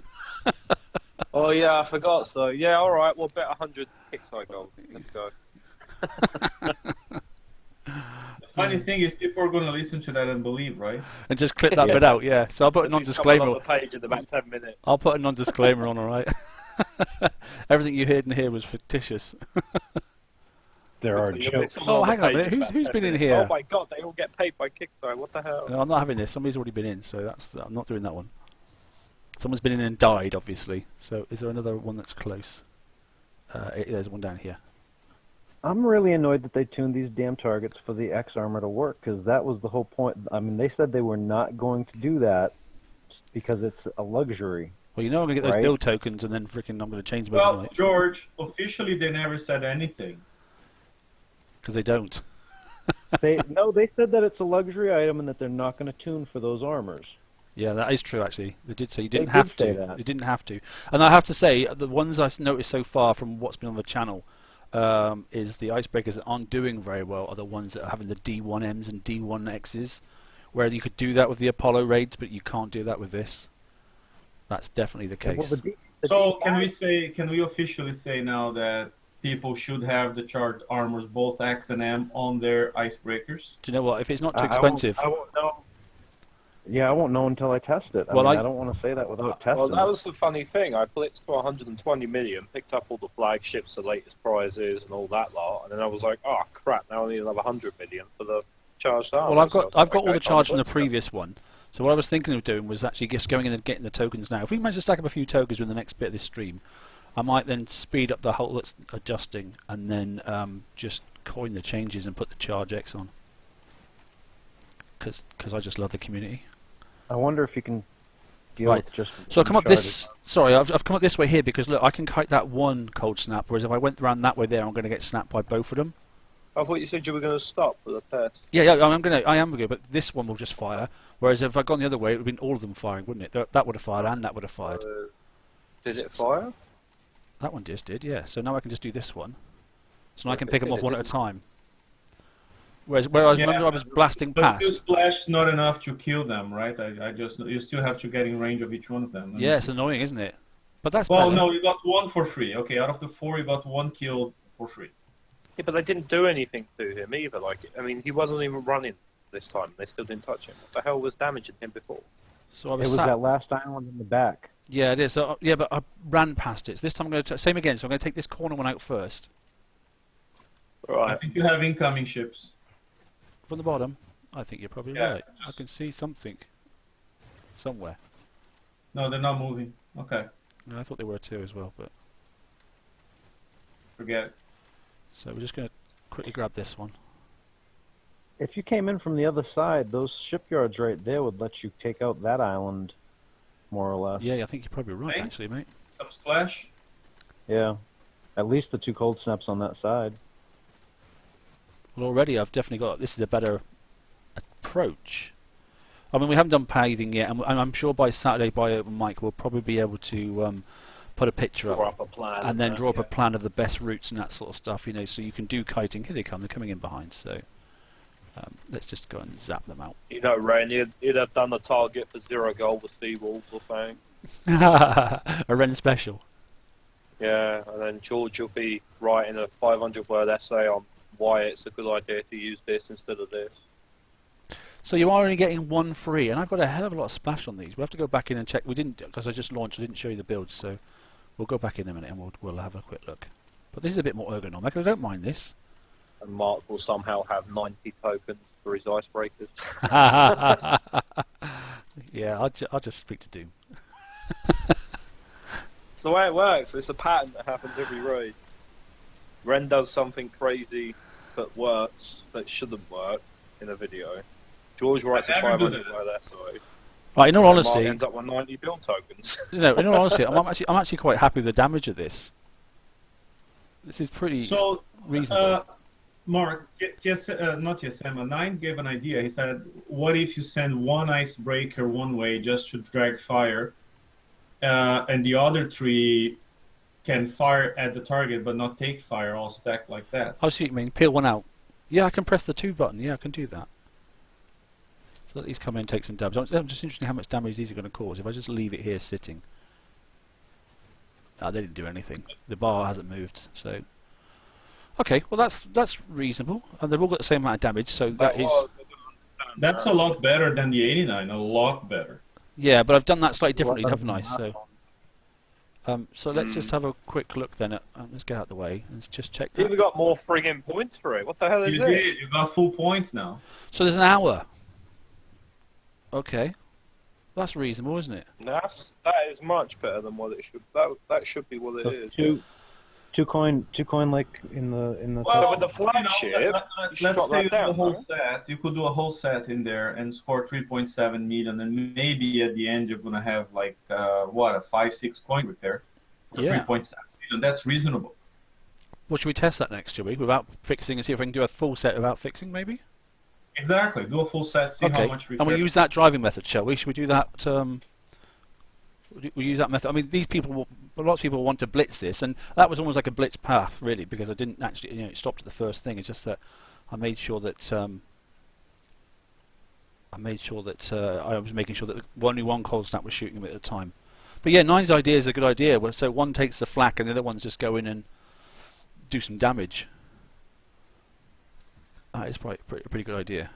Oh yeah, I forgot. So yeah, all right. We'll bet 100 Kickside gold. Let's go. The funny thing is, people are going to listen to that and believe, right? And just clip that bit out. Yeah. So I'll put a non-disclaimer. On the page in about 10 minutes. I'll put a non-disclaimer on. All right. Everything you heard in here was fictitious. There are So you'll jokes. be someone Oh, on hang the on a page minute. in Who's about been 10 in minutes. here? Oh my god, they all get paid by Kickstarter. What the hell? No, I'm not having this. Somebody's already been in, so I'm not doing that one. Someone's been in and died, obviously. So is there another one that's close? There's one down here. I'm really annoyed that they tuned these damn targets for the X armor to work, because that was the whole point. I mean, they said they were not going to do that because it's a luxury. Well, you know I'm going to get those Right. build tokens, and then freaking I'm going to change them Well, overnight. George, officially they never said anything. Because they don't. They said that it's a luxury item and that they're not going to tune for those armors. Yeah, that is true, actually. They did say you They didn't did have say to. that. They didn't have to. And I have to say, the ones I've noticed so far from what's been on the channel is the Icebreakers that aren't doing very well are the ones that are having the D1Ms and D1Xs, where you could do that with the Apollo raids, but you can't do that with this. That's definitely the Well, case. the So can we officially say now that people should have the charged armors, both X and M, on their icebreakers? Do you know what? If it's not too I won't- expensive, I won't know. Yeah, I won't know until I test it. Well, I I- don't want to say that without testing Well, that it. was the funny thing. I blitzed for 120 million, picked up all the flagships, the latest prizes, and all that lot, and then I was like, oh crap! Now I need another 100 million for the charged armor. well, I've So I got was I've got like, all the okay, charge from the I'll blitz previous one. So what I was thinking of doing was actually just going in and getting the tokens now. If we manage to stack up a few tokens in the next bit of this stream, I might then speed up the whole that's adjusting and then just coin the changes and put the charge X on. Because I just love the community. I wonder if you can deal Right. with just. So I one come up charge. this. Sorry, I've come up this way here because look, I can kite that one cold snap. Whereas if I went around that way there, I'm going to get snapped by both of them. I thought you said you were going to stop for the test. Yeah, I am going to, but this one will just fire. Whereas if I'd gone the other way, it would have been all of them firing, wouldn't it? That would have fired and that would have fired. Did it fire? That one just did, yeah. So now I can just do this one. So now I can But pick them it off one at a didn't. time. Whereas remember I was blasting But still, past. splash is not enough to kill them, right? You still have to get in range of each one of them. Yeah, it's annoying, isn't it? But that's Well, better. no, you got one for free. Okay, out of the 4, you got 1 kill for free. Yeah, but they didn't do anything to him either. Like, I mean, he wasn't even running this time. They still didn't touch him. What the hell was damaging him before? So I It was was sat. that last island in the back. Yeah, it is. So, yeah, but I ran past it. So this time I'm going to same again. So I'm going to take this corner one out first I Right. think you have incoming ships. from the bottom. I think you're probably Yeah. right. I can see something somewhere. No, they're not moving. Okay, No, I thought they were too as well. But forget it. so we're just going to quickly grab this one. If you came in from the other side, those shipyards right there would let you take out that island, more or less. Yeah, I think you're probably right, Hey. actually, mate. Some splash. Yeah. At least the 2 cold snaps on that side. Well, already I've definitely got. This is a better approach. I mean, we haven't done paving yet, and I'm sure by Saturday, by open mic, we'll probably be able to put a picture Draw up up a plan. and then draw up a yeah. plan of the best routes and that sort of stuff. You know, so you can do kiting. Here they come. They're coming in behind. So let's just go and zap them out. You know, Ren, you'd have done the target for 0 goal with seawalls or something. A Ren special. Yeah, and then George will be writing a 500-word essay on why it's a good idea to use this instead of this. So you are only getting 1 free, and I've got a hell of a lot of splash on these. We'll have to go back in and check. We didn't, because I just launched. I didn't show you the builds, so we'll go back in a minute and we'll have a quick look. But this is a bit more ergonomic, and I don't mind this. And Mark will somehow have 90 tokens for his icebreakers. Yeah, I'll just speak to Doom. It's the way it works. It's a pattern that happens every raid. Ren does something crazy that works, that shouldn't work in a video. George writes a I never do 500 that. word essay. Right, in all And Mark honesty, ends up with 90 build tokens. in all honesty, I'm actually quite happy with the damage of this. This is pretty So, reasonable. Mark, not TSM, Nines gave an idea. He said, what if you send one icebreaker one way just to drag fire, and the other three can fire at the target but not take fire, all stacked like that? I see what you mean. Peel one out. Yeah, I can press the 2 button. Yeah, I can do that. So let these come in and take some damage. I'm just interested in how much damage these are going to cause. If I just leave it here sitting. They didn't do anything. The bar hasn't moved, so... Okay, well that's reasonable. And they've all got the same amount of damage, so that is... That's a lot better than the 89, a lot better. Yeah, but I've done that slightly differently, Well, haven't I? So let's just have a quick look then. Let's get out of the way and just check You that. even got more friggin' points for it. What the hell is You this? did, you got full points now. So there's an hour. Okay, that's reasonable, isn't it? That is much better than what it should. That should be what it is. Two coin like in the. Well, with the flagship, you should let's drop say that you do down, a whole no? set. You could do a whole set in there and score 3.7 million, and maybe at the end you're gonna have like a 5-6 coin repair for Yeah. 3.7 million. That's reasonable. Well, should we test that next, shall we? Without fixing and see if we can do a full set without fixing, maybe? Exactly. Do a full set. See Okay, how much repair. and we use that driving method, shall we? Should we do that? We use that method. I mean, lots of people want to blitz this, and that was almost like a blitz path, really, because I didn't actually, it stopped at the first thing. It's just that I made sure that I was making sure that only one cold snap was shooting them at a time. But yeah, Nine's idea is a good idea. So one takes the flak, and the other ones just go in and do some damage. That is probably a pretty good idea.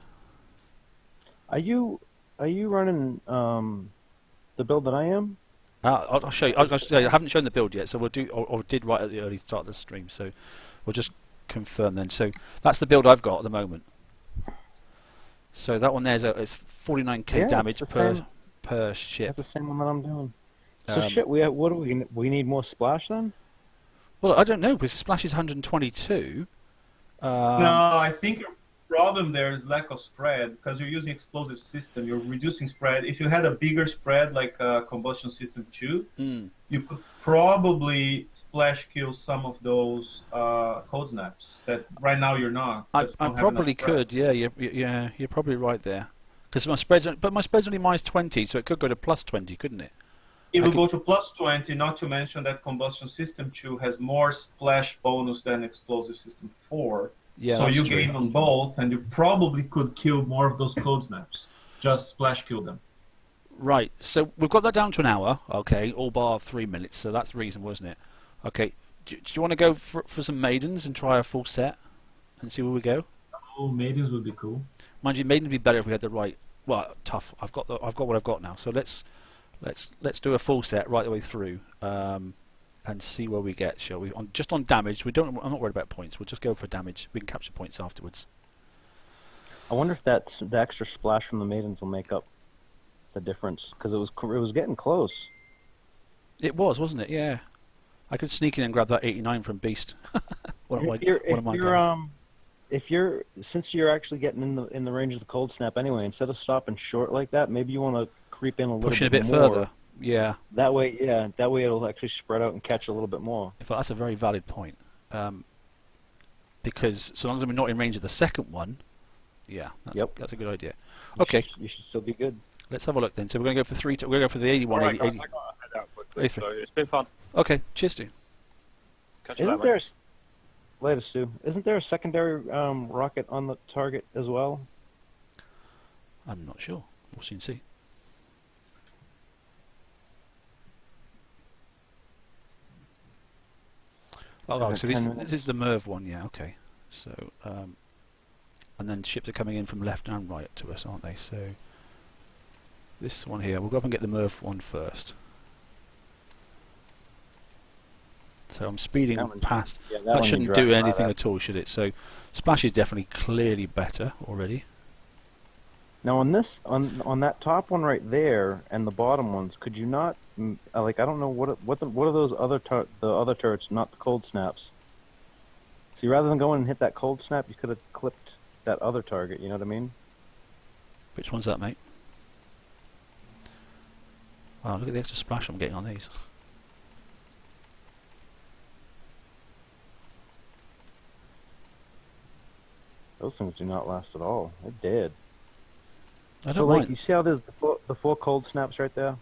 Are you running the build that I am? I'll show you. I haven't shown the build yet, so we'll do. Or did right at the early start of the stream, so we'll just confirm then. So that's the build I've got at the moment. So that one there's it's 49k Yeah, damage it's the per ship. That's the same one that I'm doing. So shit, we need more splash then? Well, I don't know because splash is 122. No, I think your problem there is lack of spread because you're using explosive system. You're reducing spread. If you had a bigger spread like combustion system 2, you could probably splash kill some of those cold snaps that right now you're not. I probably could. Yeah, you're probably right there. Because my spread's only minus 20, so it could go to plus 20, couldn't it? It will go to plus 20, not to mention that Combustion System 2 has more splash bonus than Explosive System 4. Yeah, so that's you true. gain on both, and you probably could kill more of those code snaps. Just splash kill them. Right, so we've got that down to an hour, okay, all bar 3 minutes, so that's reasonable, isn't it? Okay, do you want to go for some maidens and try a full set and see where we go? Oh, maidens would be cool. Mind you, maiden would be better if we had the right. Well, tough. I've got what I've got now. So let's do a full set right the way through, and see where we get. Shall we? Just on damage, I'm not worried about points. We'll just go for damage. We can capture points afterwards. I wonder if the extra splash from the maidens will make up the difference because it was getting close. It was, wasn't it? Yeah. I could sneak in and grab that 89 from Beast. One of my guys. Since you're actually getting in the range of the cold snap anyway, instead of stopping short like that, maybe you want to creep in a little Pushing a bit bit more. further. Yeah. That way it'll actually spread out and catch a little bit more. In fact, that's a very valid point. Because so long as I'm not in range of the second one, yeah, that's a good idea. Okay, You should still be good. let's have a look then. So we're going to go for we're going to go for the 81, Alright, 80. guys, I gotta head out quickly, 83. so it's been fun. Okay, cheers, Stu. Catch you later, Isn't mate. there later, Stu? Isn't there a secondary rocket on the target as well? I'm not sure. We'll soon see. Oh, so 10 this minutes. is the Merv one, yeah. Okay, so and then ships are coming in from left and right to us, aren't they? So this one here, we'll go up and get the Merv one first. So I'm speeding That one- past. Yeah, that That one you shouldn't drive do by anything that. at all, should it? So Splash is definitely clearly better already. Now on that top one right there and the bottom ones, could you not I don't know what are those the other turrets, not the cold snaps. See, rather than going and hit that cold snap, you could have clipped that other target. You know what I mean? Which one's that, mate? Wow, look at the extra splash I'm getting on these. Those things do not last at all. They're dead. I So, don't like, mind. you see how there's the four cold snaps right there?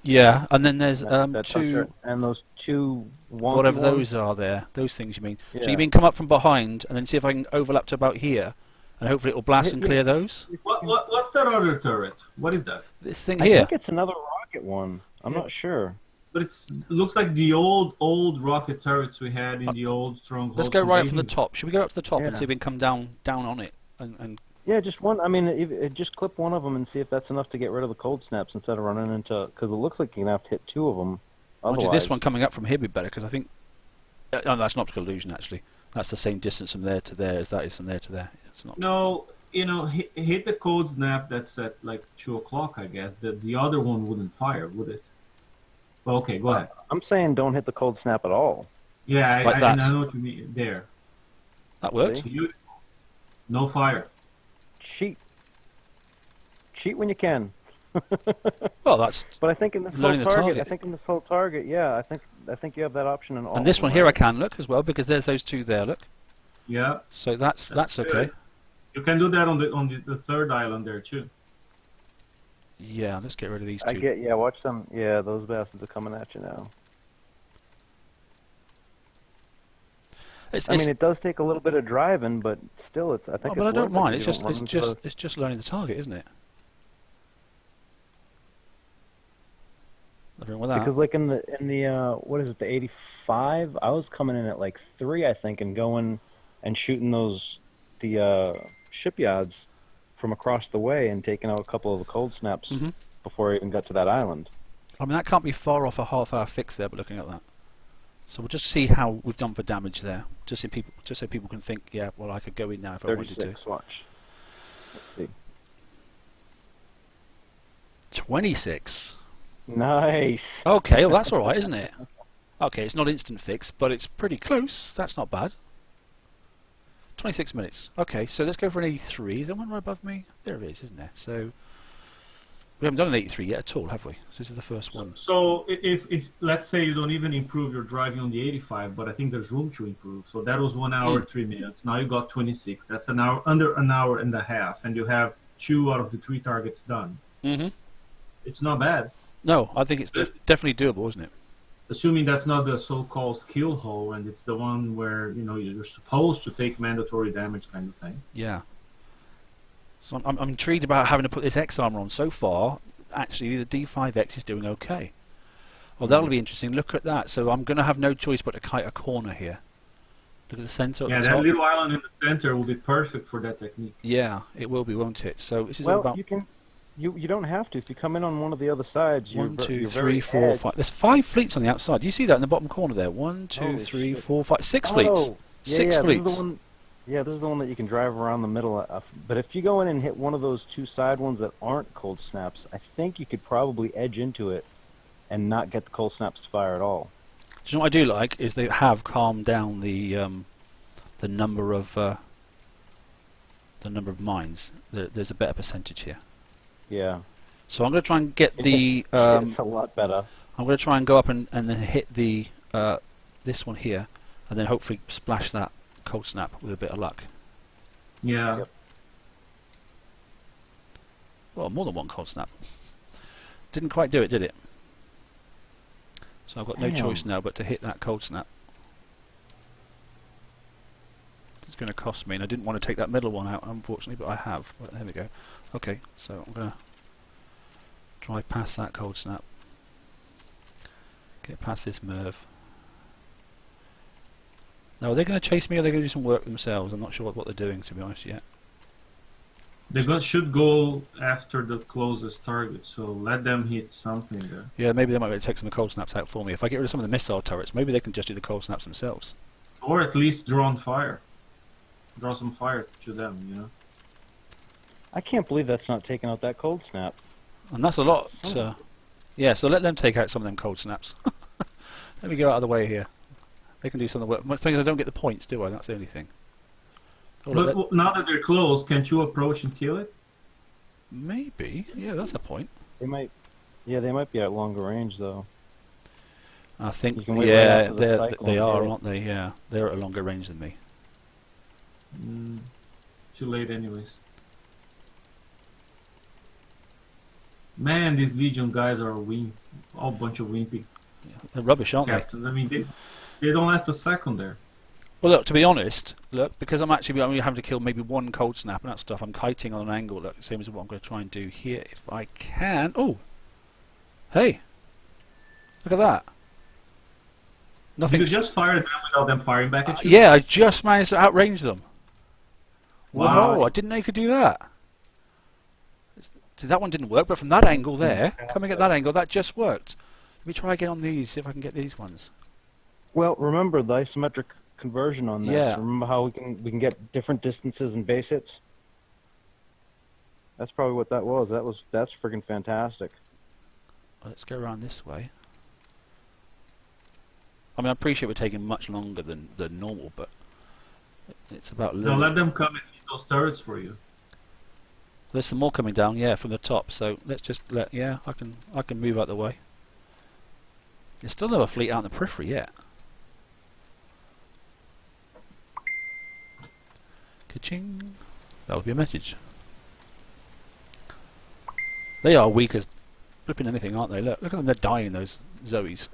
Yeah, and then there's That two, touch, and those two wonky whatever ones. those are there. Those things you mean. So Yeah. you mean come up from behind and then see if I can overlap to about here, and hopefully it'll blast and Yeah. clear those. What's that other turret? What is that? This thing I here. think it's another rocket one. I'm Yeah. not sure. But it looks like the old rocket turrets we had in the old stronghold. Let's go right up from the top. Should we go up to the top and Yeah. see if we can come down on it? And Yeah, just one. I mean, just clip one of them and see if that's enough to get rid of the cold snaps instead of running into. Because it looks like you're gonna have to hit two of them. mind you, Otherwise, this one coming up from here would be better because I think. No, that's an optical illusion actually. That's the same distance from there to there as that is from there to there. It's not. No, hit the code snap that's at like 2 o'clock, I guess. The other one wouldn't fire, would it? Well, okay, go ahead. I'm saying don't hit the cold snap at all. Yeah, Like I that. know what you mean. There. That worked. Beautiful. No fire. Cheat when you can. Well, that's. But I think in this whole Learning the target, target. yeah, I think you have that option in all. And this of one them, here I right? can look as well because there's those two there. Look. Yeah. So that's good. okay. You can do that on the third island there too. Yeah, let's get rid of these I two. get. Yeah, watch them. Yeah, those bastards are coming at you now. I mean, it does take a little bit of driving, but still, I think. Oh, but I it's don't worth it mind. if It's you don't run into it's just learning the target, isn't it? Nothing wrong with that. Because like in the what is it, the 85? I was coming in at like 3, I think, and going and shooting the shipyards from across the way and taking out a couple of the cold snaps Mhm. before I even got to that island. I mean, that can't be far off a half-hour fix there, but looking at that. So we'll just see how we've done for damage there, just so people can think, yeah, well, I could go in now if I wanted to. 36. Watch. Let's see. 26. Nice. Okay, well, that's all right, isn't it? Okay, it's not instant fix, but it's pretty close. That's not bad. 26 minutes. Okay, so let's go for an 83. Is there one right above me? There it is, isn't there? So we haven't done an 83 yet at all, have we? So this is the first one. So if let's say you don't even improve your driving on the 85, but I think there's room to improve. So that was 1 hour 3 minutes. Now you got 26. That's an hour, under an hour and a half, and you have 2 out of the 3 targets done. Mm-hmm. It's not bad. No, I think it's definitely doable, isn't it? Assuming that's not the so-called skill hole, and it's the one where you're supposed to take mandatory damage, kind of thing. Yeah. So I'm intrigued about having to put this X armor on. So far, actually, the D5X is doing okay. Well, that'll be interesting. Look at that. So I'm going to have no choice but to kite a corner here. Look at the centre. Yeah, at the that top. little island in the center will be perfect for that technique. Yeah, it will be, won't it? So this is all Well, about you can. You don't have to. If you come in on one of the other sides, one, two, you're three, very four, edged. 5. There's 5 fleets on the outside. Do you see that in the bottom corner there? 1, 2, Holy 3, shit. 4, 5, 6 Oh, fleets. yeah, 6 yeah, fleets. This is the one, yeah, this is the one that you can drive around the middle of. But if you go in and hit one of those 2 side ones that aren't cold snaps, I think you could probably edge into it and not get the cold snaps to fire at all. Do you know what I do like is they have calmed down the number of mines. There's a better percentage here. Yeah, So I'm going to try and get the. it's a lot better. I'm going to try and go up and then hit the this one here, and then hopefully splash that cold snap with a bit of luck. Yeah. Yep. Well, more than one cold snap. Didn't quite do it, did it? So I've got no Damn. choice now but to hit that cold snap. It's going to cost me, and I didn't want to take that middle one out, unfortunately, but I have. But there we go. Okay, so I'm going to drive past that cold snap. Get past this Merv. Now, are they going to chase me, or are they going to do some work themselves? I'm not sure what they're doing, to be honest, yet. Should go after the closest target, so let them hit something there. Yeah, maybe they might be able to take some of the cold snaps out for me. If I get rid of some of the missile turrets, maybe they can just do the cold snaps themselves. Or at least draw on fire. Draw some fire to them, I can't believe that's not taking out that cold snap. And that's a lot. Son Yeah, so let them take out some of them cold snaps. Let me go out of the way here. They can do some of the work. My thing is I don't get the points, do I? That's the only thing. Oh, look, But now that they're close, can't you approach and kill it? Maybe. Yeah, that's a point. They might. Yeah, they might be at longer range though. I think. You can wait right Yeah, after the cycle they and are, get it. aren't they? Yeah, they're at a longer range than me. Too late, anyways. Man, these Legion guys are all bunch of wimpy They're rubbish, aren't they? captains. I mean, they don't last a second there. Well, look, to be honest, because I'm actually only having to kill maybe one cold snap and that stuff, I'm kiting on an angle, look, same as what I'm going to try and do here, if I can. Oh! Hey! Look at that. Nothing. You just fired them without them firing back at you? Yeah, I just managed to outrange them. Wow. Wow, I didn't know you could do that. See, that one didn't work, but from that angle there, coming at that angle, that just worked. Let me try again on these, see if I can get these ones. Well, remember the isometric conversion on this. Yeah. Remember how we can get different distances and base hits? That's probably what that was. That's freaking fantastic. Let's go around this way. I mean, I appreciate we're taking much longer than normal, but it's about. No, let them come and hit those turrets for you. There's some more coming down, yeah, from the top. So let's just yeah, I can move out the way. There's still no fleet out in the periphery yet. Ka-ching! That'll be a message. They are weak as flipping anything, aren't they? Look at them, they're dying, those Zoes.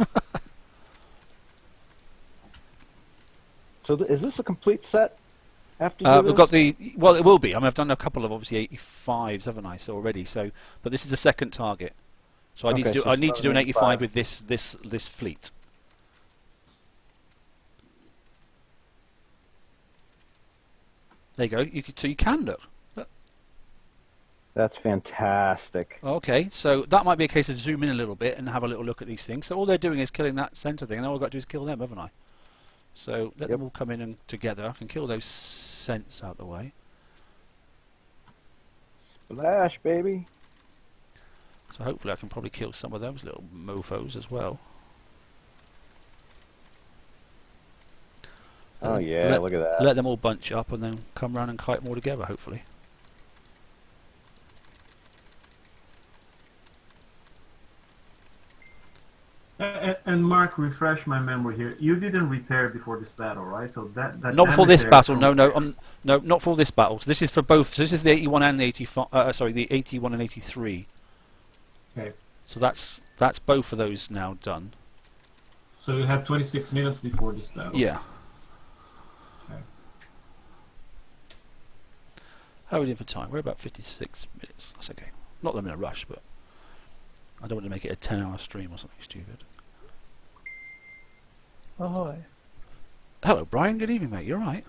So is this a complete set? After We've got well, it will be. I mean, I've done a couple of obviously 85s, haven't I? So already. So, but this is the second target. So I need to do. I need to do an 85 with this fleet. There you go. So you can look. That's fantastic. Okay, so that might be a case of zoom in a little bit and have a little look at these things. So all they're doing is killing that centre thing, and all I've got to do is kill them, haven't I? So let them all come in and together. I can kill those scents out the way. Splash, baby. So hopefully I can probably kill some of those little mofos as well. Oh yeah, look at that. Let them all bunch up and then come round and kite them all together, hopefully. And Mark, refresh my memory here. You didn't repair before this battle, right? So that Not before this damage battle. there No, not for this battle. So this is for both. So this is the 81 and the 85. Sorry, the 81 and 83. Okay. So that's both of those now done. So you had 26 minutes before this battle. Yeah. Okay. How are we doing for time? We're about 56 minutes. That's okay. Not that I'm in a rush, but I don't want to make it a 10-hour stream or something stupid. Ahoy. Hello, Brian. Good evening, mate. You all right?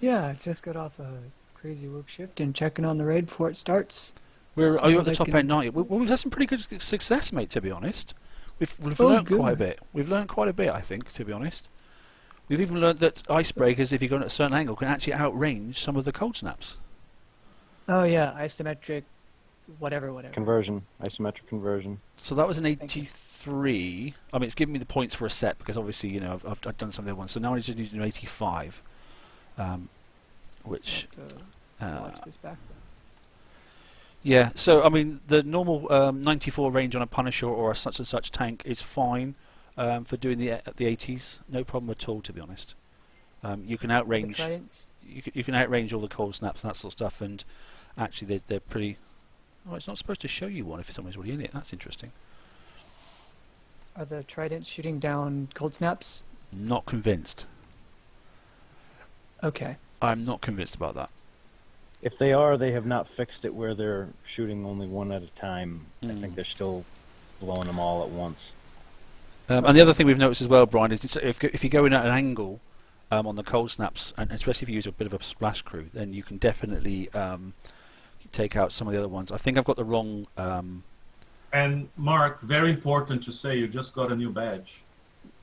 Yeah, I just got off a crazy work shift and checking on the raid before it starts. Are you at the I top can- end, aren't you? Well, we've had some pretty good success, mate, to be honest. We've Oh, learned good. quite a bit. We've learned quite a bit, I think, to be honest. We've even learned that icebreakers, if you go at a certain angle, can actually outrange some of the cold snaps. Oh yeah, isometric, whatever. Conversion, isometric conversion. So that was an Thank you. 83. I mean, it's given me the points for a set because obviously, you know, I've done some of the other ones. So now I just need to do an 85, which. Watch this back. Yeah, so I mean, the normal 94 range on a Punisher or a such and such tank is fine for doing the 80s. No problem at all, to be honest. You can outrange. Tridents. You can outrange all the cold snaps and that sort of stuff, and actually they're pretty. Oh, it's not supposed to show you one if someone's already in it. That's interesting. Are the tridents shooting down cold snaps? Not convinced. Okay. I'm not convinced about that. If they are, they have not fixed it where they're shooting only one at a time. I think they're still blowing them all at once. And the other thing we've noticed as well, Brian, is if you go in at an angle on the cold snaps, and especially if you use a bit of a splash crew, then you can definitely take out some of the other ones. I think I've got the wrong. And Mark, very important to say, you just got a new badge.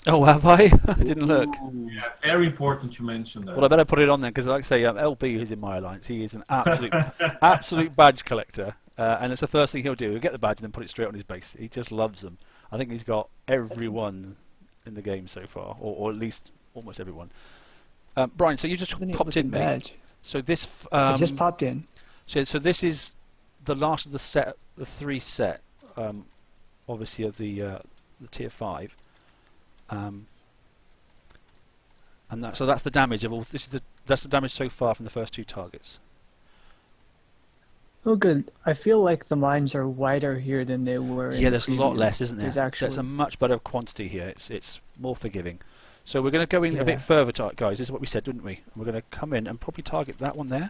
Oh, have I? I didn't look. Yeah, very important to mention that. Well, I better put it on then, because like I say, LB, who's in my alliance, he is an absolute badge collector, and it's the first thing he'll do. He'll get the badge and then put it straight on his base. He just loves them. I think he's got everyone in the game so far, or at least almost everyone. Brian, so you just Isn't it popped in, looking mate. badge? So this I just popped in. So this is the last of the set, the 3 set, obviously of the tier 5, and so that's the damage of all. That's the damage so far from the first 2 targets. Oh, good. I feel like the mines are wider here than they were. Yeah, in there's a the lot previous. less, isn't there? There's actually There's a much better quantity here. It's more forgiving. So we're going to go in a Yeah. bit further, guys. This is what we said, didn't we? We're going to come in and probably target that one there.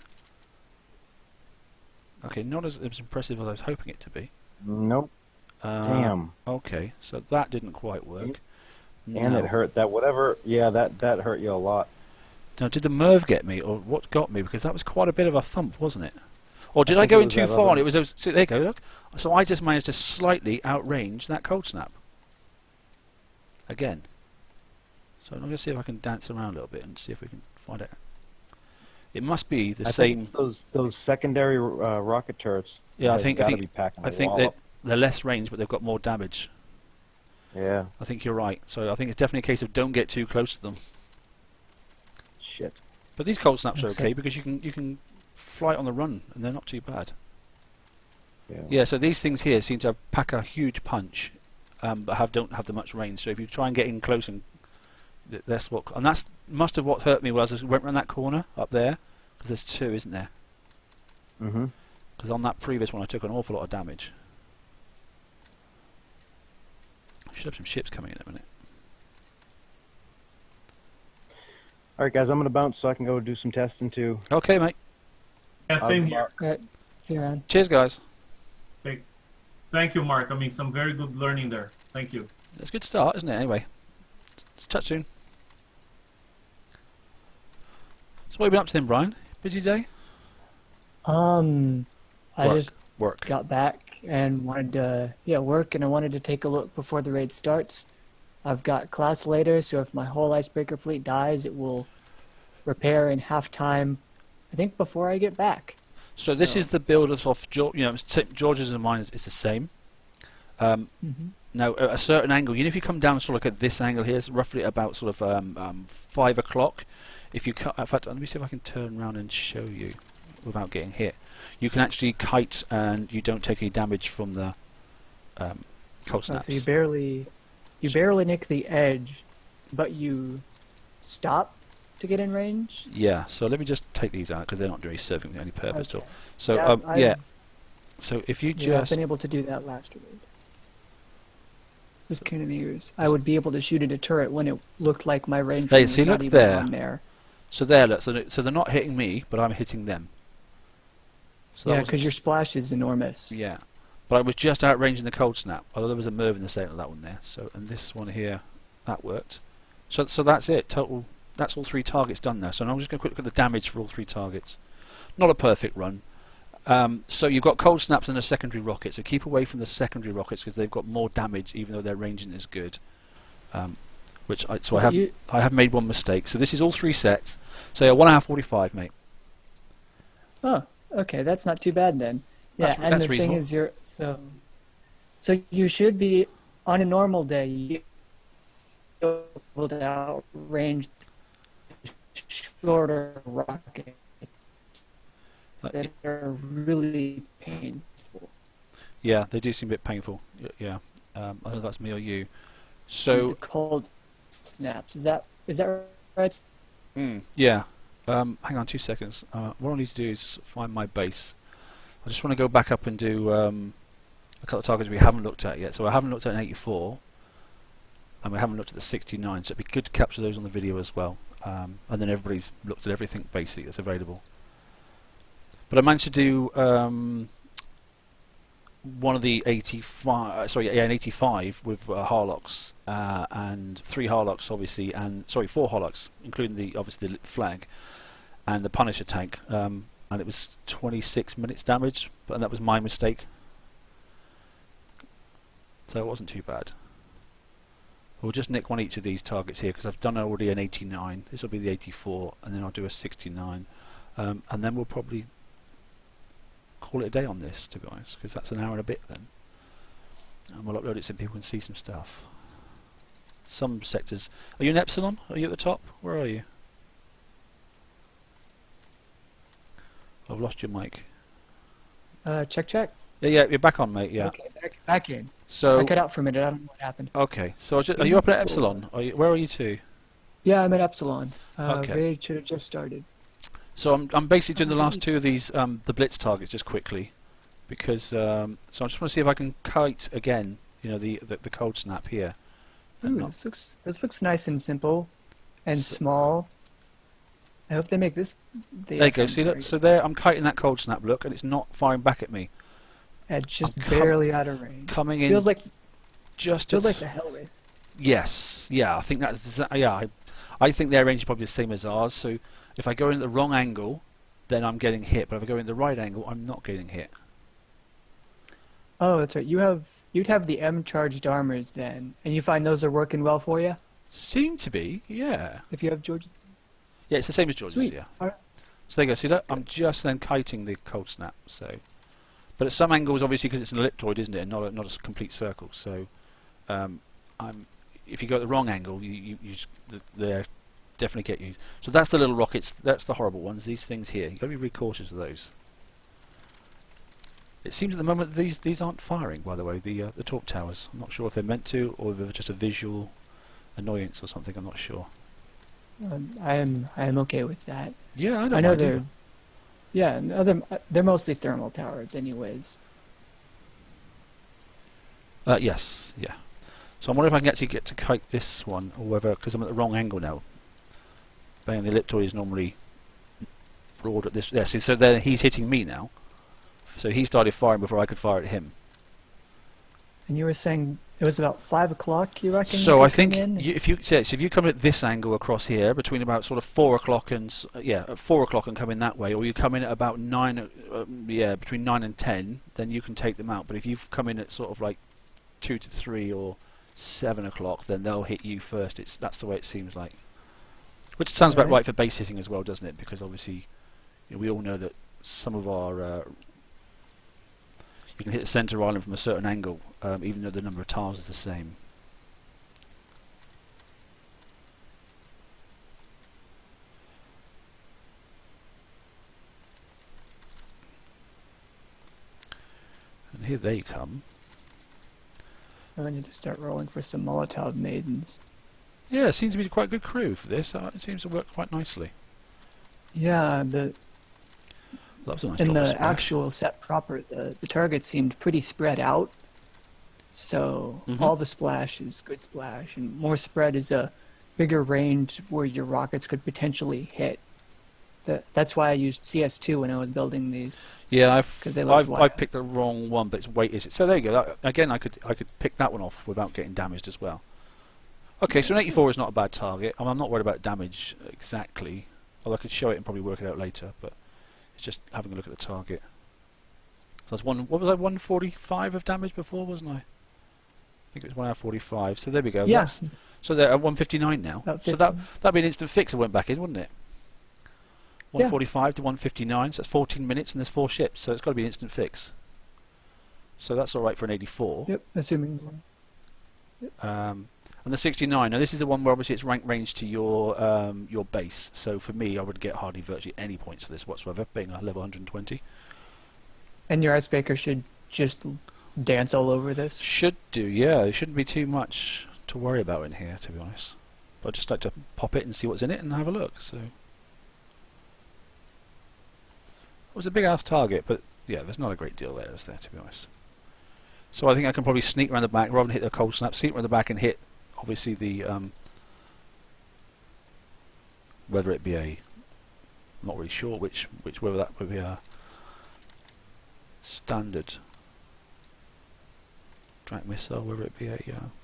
Okay, not as impressive as I was hoping it to be. Nope. Damn. Okay, so that didn't quite work. And Now- it hurt. That whatever. Yeah, that hurt you a lot. Now, did the Merv get me, or what got me? Because that was quite a bit of a thump, wasn't it? Or did I think go it in was too that far? other- And it was those. So there you go. Look. So I just managed to slightly outrange that cold snap. Again. So I'm going to see if I can dance around a little bit and see if we can find it. It must be the I same. think it's those secondary rocket turrets. Yeah, I they've think gotta be packing I a think wallop. they're less range, but they've got more damage. Yeah. I think you're right. So I think it's definitely a case of don't get too close to them. Shit. But these cold snaps are That's okay it. because you can fly it on the run and they're not too bad. Yeah. Yeah. So these things here seem to pack a huge punch, but don't have the much range. So if you try and get in close and that's must have what hurt me was I went around that corner up there because there's 2, isn't there? Mhm. Because on that previous one I took an awful lot of damage. Should have some ships coming in a minute. All right, guys. I'm gonna bounce so I can go do some testing too. Okay, mate. Yeah, same here. See you around. Cheers, guys. Thank you, Mark. I mean, some very good learning there. Thank you. It's a good start, isn't it? Anyway, touch soon. So what have you been up to then, Brian? Busy day? I Work. just Work. got back and wanted to work, and I wanted to take a look before the raid starts. I've got class later, so if my whole Icebreaker fleet dies, it will repair in half time, I think, before I get back. So this So- is the build of George's and mine is the same. Now at a certain angle, you know, if you come down sort of like at this angle here, it's roughly about sort of 5 o'clock. If you in fact, let me see if I can turn around and show you without getting hit. You can actually kite and you don't take any damage from the cold snaps. So you barely nick the edge, but you stop to get in range. Yeah. So let me just take these out because they're not really serving any purpose at all. Okay. So I've So if you Yeah, I've just been able to do that last raid. With cannoneers, I would be able to shoot at a turret when it looked like my range Hey, was see, not look even there. on there. so there, look, so they're not hitting me, but I'm hitting them. So that Yeah, was- because your splash is enormous. Yeah, but I was just outranging the cold snap. Although there was a Merv in the center of that one there. So and this one here, that worked. So that's it. Total. That's all 3 targets done there. So now I'm just going to quick look at the damage for all 3 targets. Not a perfect run. So you've got cold snaps and a secondary rocket. So keep away from the secondary rockets because they've got more damage, even though their ranging is good. I have made one mistake. So this is all 3 sets. So 1 hour 45, mate. Oh, okay, that's not too bad then. Yeah, That's- and that's the reasonable. thing is, so you should be on a normal day. You able to outrange shorter rockets that are really painful. Yeah, they do seem a bit painful. Yeah. I don't know if that's me or you. Use So the cold snaps. Is that right? yeah. Hang on 2 seconds. What I need to do is find my base. I just want to go back up and do a couple of targets we haven't looked at yet. So I haven't looked at an 84, and we haven't looked at the 69. So it'd be good to capture those on the video as well. And then everybody's looked at everything basically that's available. But I managed to do one of the 85. An 85 with Harlocks and 3 Harlocks, obviously, and 4 Harlocks, including the flag and the Punisher tank. And it was 26 minutes damage, and that was my mistake. So it wasn't too bad. We'll just nick one each of these targets here because I've done already an 89. This will be the 84, and then I'll do a 69, and then we'll probably call it a day on this, to be honest, because that's an hour and a bit then. And we'll upload it so people can see some stuff. Some sectors. Are you in Epsilon? Are you at the top? Where are you? I've lost your mic. Check, check. Yeah, you're back on, mate. Yeah. Okay, back in. So I cut out for a minute. I don't know what happened. okay. So are you up at Epsilon? Where are you two? Yeah, I'm at Epsilon. Okay. Raid should have just started. So I'm basically doing the last two of these the blitz targets just quickly, because so I just want to see if I can kite again. You know, the cold snap here. Ooh, this looks nice and simple, and small. I hope they make this. There you go. See that? So there, I'm kiting that cold snap. Look, and it's not firing back at me. It's just barely out of range. Coming in. Feels like just like the hell with. Yes. Yeah. I think that's. Yeah. I think their range is probably the same as ours. So if I go in at the wrong angle, then I'm getting hit. But if I go in the right angle, I'm not getting hit. Oh, that's right. You'd have the M charged armors then, and you find those are working well for you. Seem to be. Yeah. If you have George's. Yeah, it's the same as George's. Sweet. Yeah. All right. So there you go. See that? I'm just then kiting the cold snap. So, but at some angles, obviously, because it's an elliptoid, isn't it? And not a complete circle. So, if you go at the wrong angle, they definitely get you. So that's the little rockets. That's the horrible ones. These things here. You've got to be really cautious of those. It seems at the moment these aren't firing. By the way, the torp towers. I'm not sure if they're meant to, or if it's just a visual annoyance or something. I'm not sure. I am okay with that. Yeah, I I know mind they're. either. Yeah, no, they're mostly thermal towers, anyways. Yes, yeah. So I'm wondering if I can actually get to kite this one, or whether, because I'm at the wrong angle now. Bang, the elliptoid is normally broad at this. Yeah, see, so then he's hitting me now. So he started firing before I could fire at him. And you were saying it was about 5 o'clock. You reckon? So you I could think come in? if you come at this angle across here between about sort of 4 o'clock and at 4 o'clock and come in that way, or you come in at about 9, between 9 and 10, then you can take them out. But if you come in at sort of like 2 to 3 or 7 o'clock, then they'll hit you first. That's the way it seems like. Which sounds about right for base hitting as well, doesn't it? Because obviously, we all know that some of our you can hit the centre island from a certain angle, even though the number of tiles is the same. And here they come. I need to start rolling for some Molotov maidens. Yeah, it seems to be quite a good crew for this. It seems to work quite nicely. Yeah, That was a nice in drop of the splash. actual set proper, the target seemed pretty spread out. So all the splash is good splash, and more spread is a bigger range where your rockets could potentially hit. That's why I used CS2 when I was building these. Yeah, they look I picked the wrong one, but its weight is it. So there you go. Again, I could pick that one off without getting damaged as well. Okay, so an 84 is not a bad target. I'm not worried about damage exactly, although I could show it and probably work it out later. But it's just having a look at the target. So that's what was I, 145 of damage before, wasn't I? I think it was 1 hour 45. So there we go. Yeah. So they're at 159 now. So that'd be an instant fix that went back in, wouldn't it? 145 to 159, so that's 14 minutes and there's 4 ships, so it's got to be an instant fix. So that's alright for an 84. Yep, assuming. And the 69, now this is the one where obviously it's rank range to your base, so for me I would get hardly virtually any points for this whatsoever, being a level 120. And your Icebreaker should just dance all over this? Should do, yeah. There shouldn't be too much to worry about in here, to be honest. But I'd just like to pop it and see what's in it and have a look, so... It was a big ass target, but yeah, there's not a great deal there, is there, to be honest. So I think I can probably sneak around the back rather than hit the cold snap, sneak around the back and hit, obviously, the whether it be a, I'm not really sure whether that would be a standard track missile, whether it be a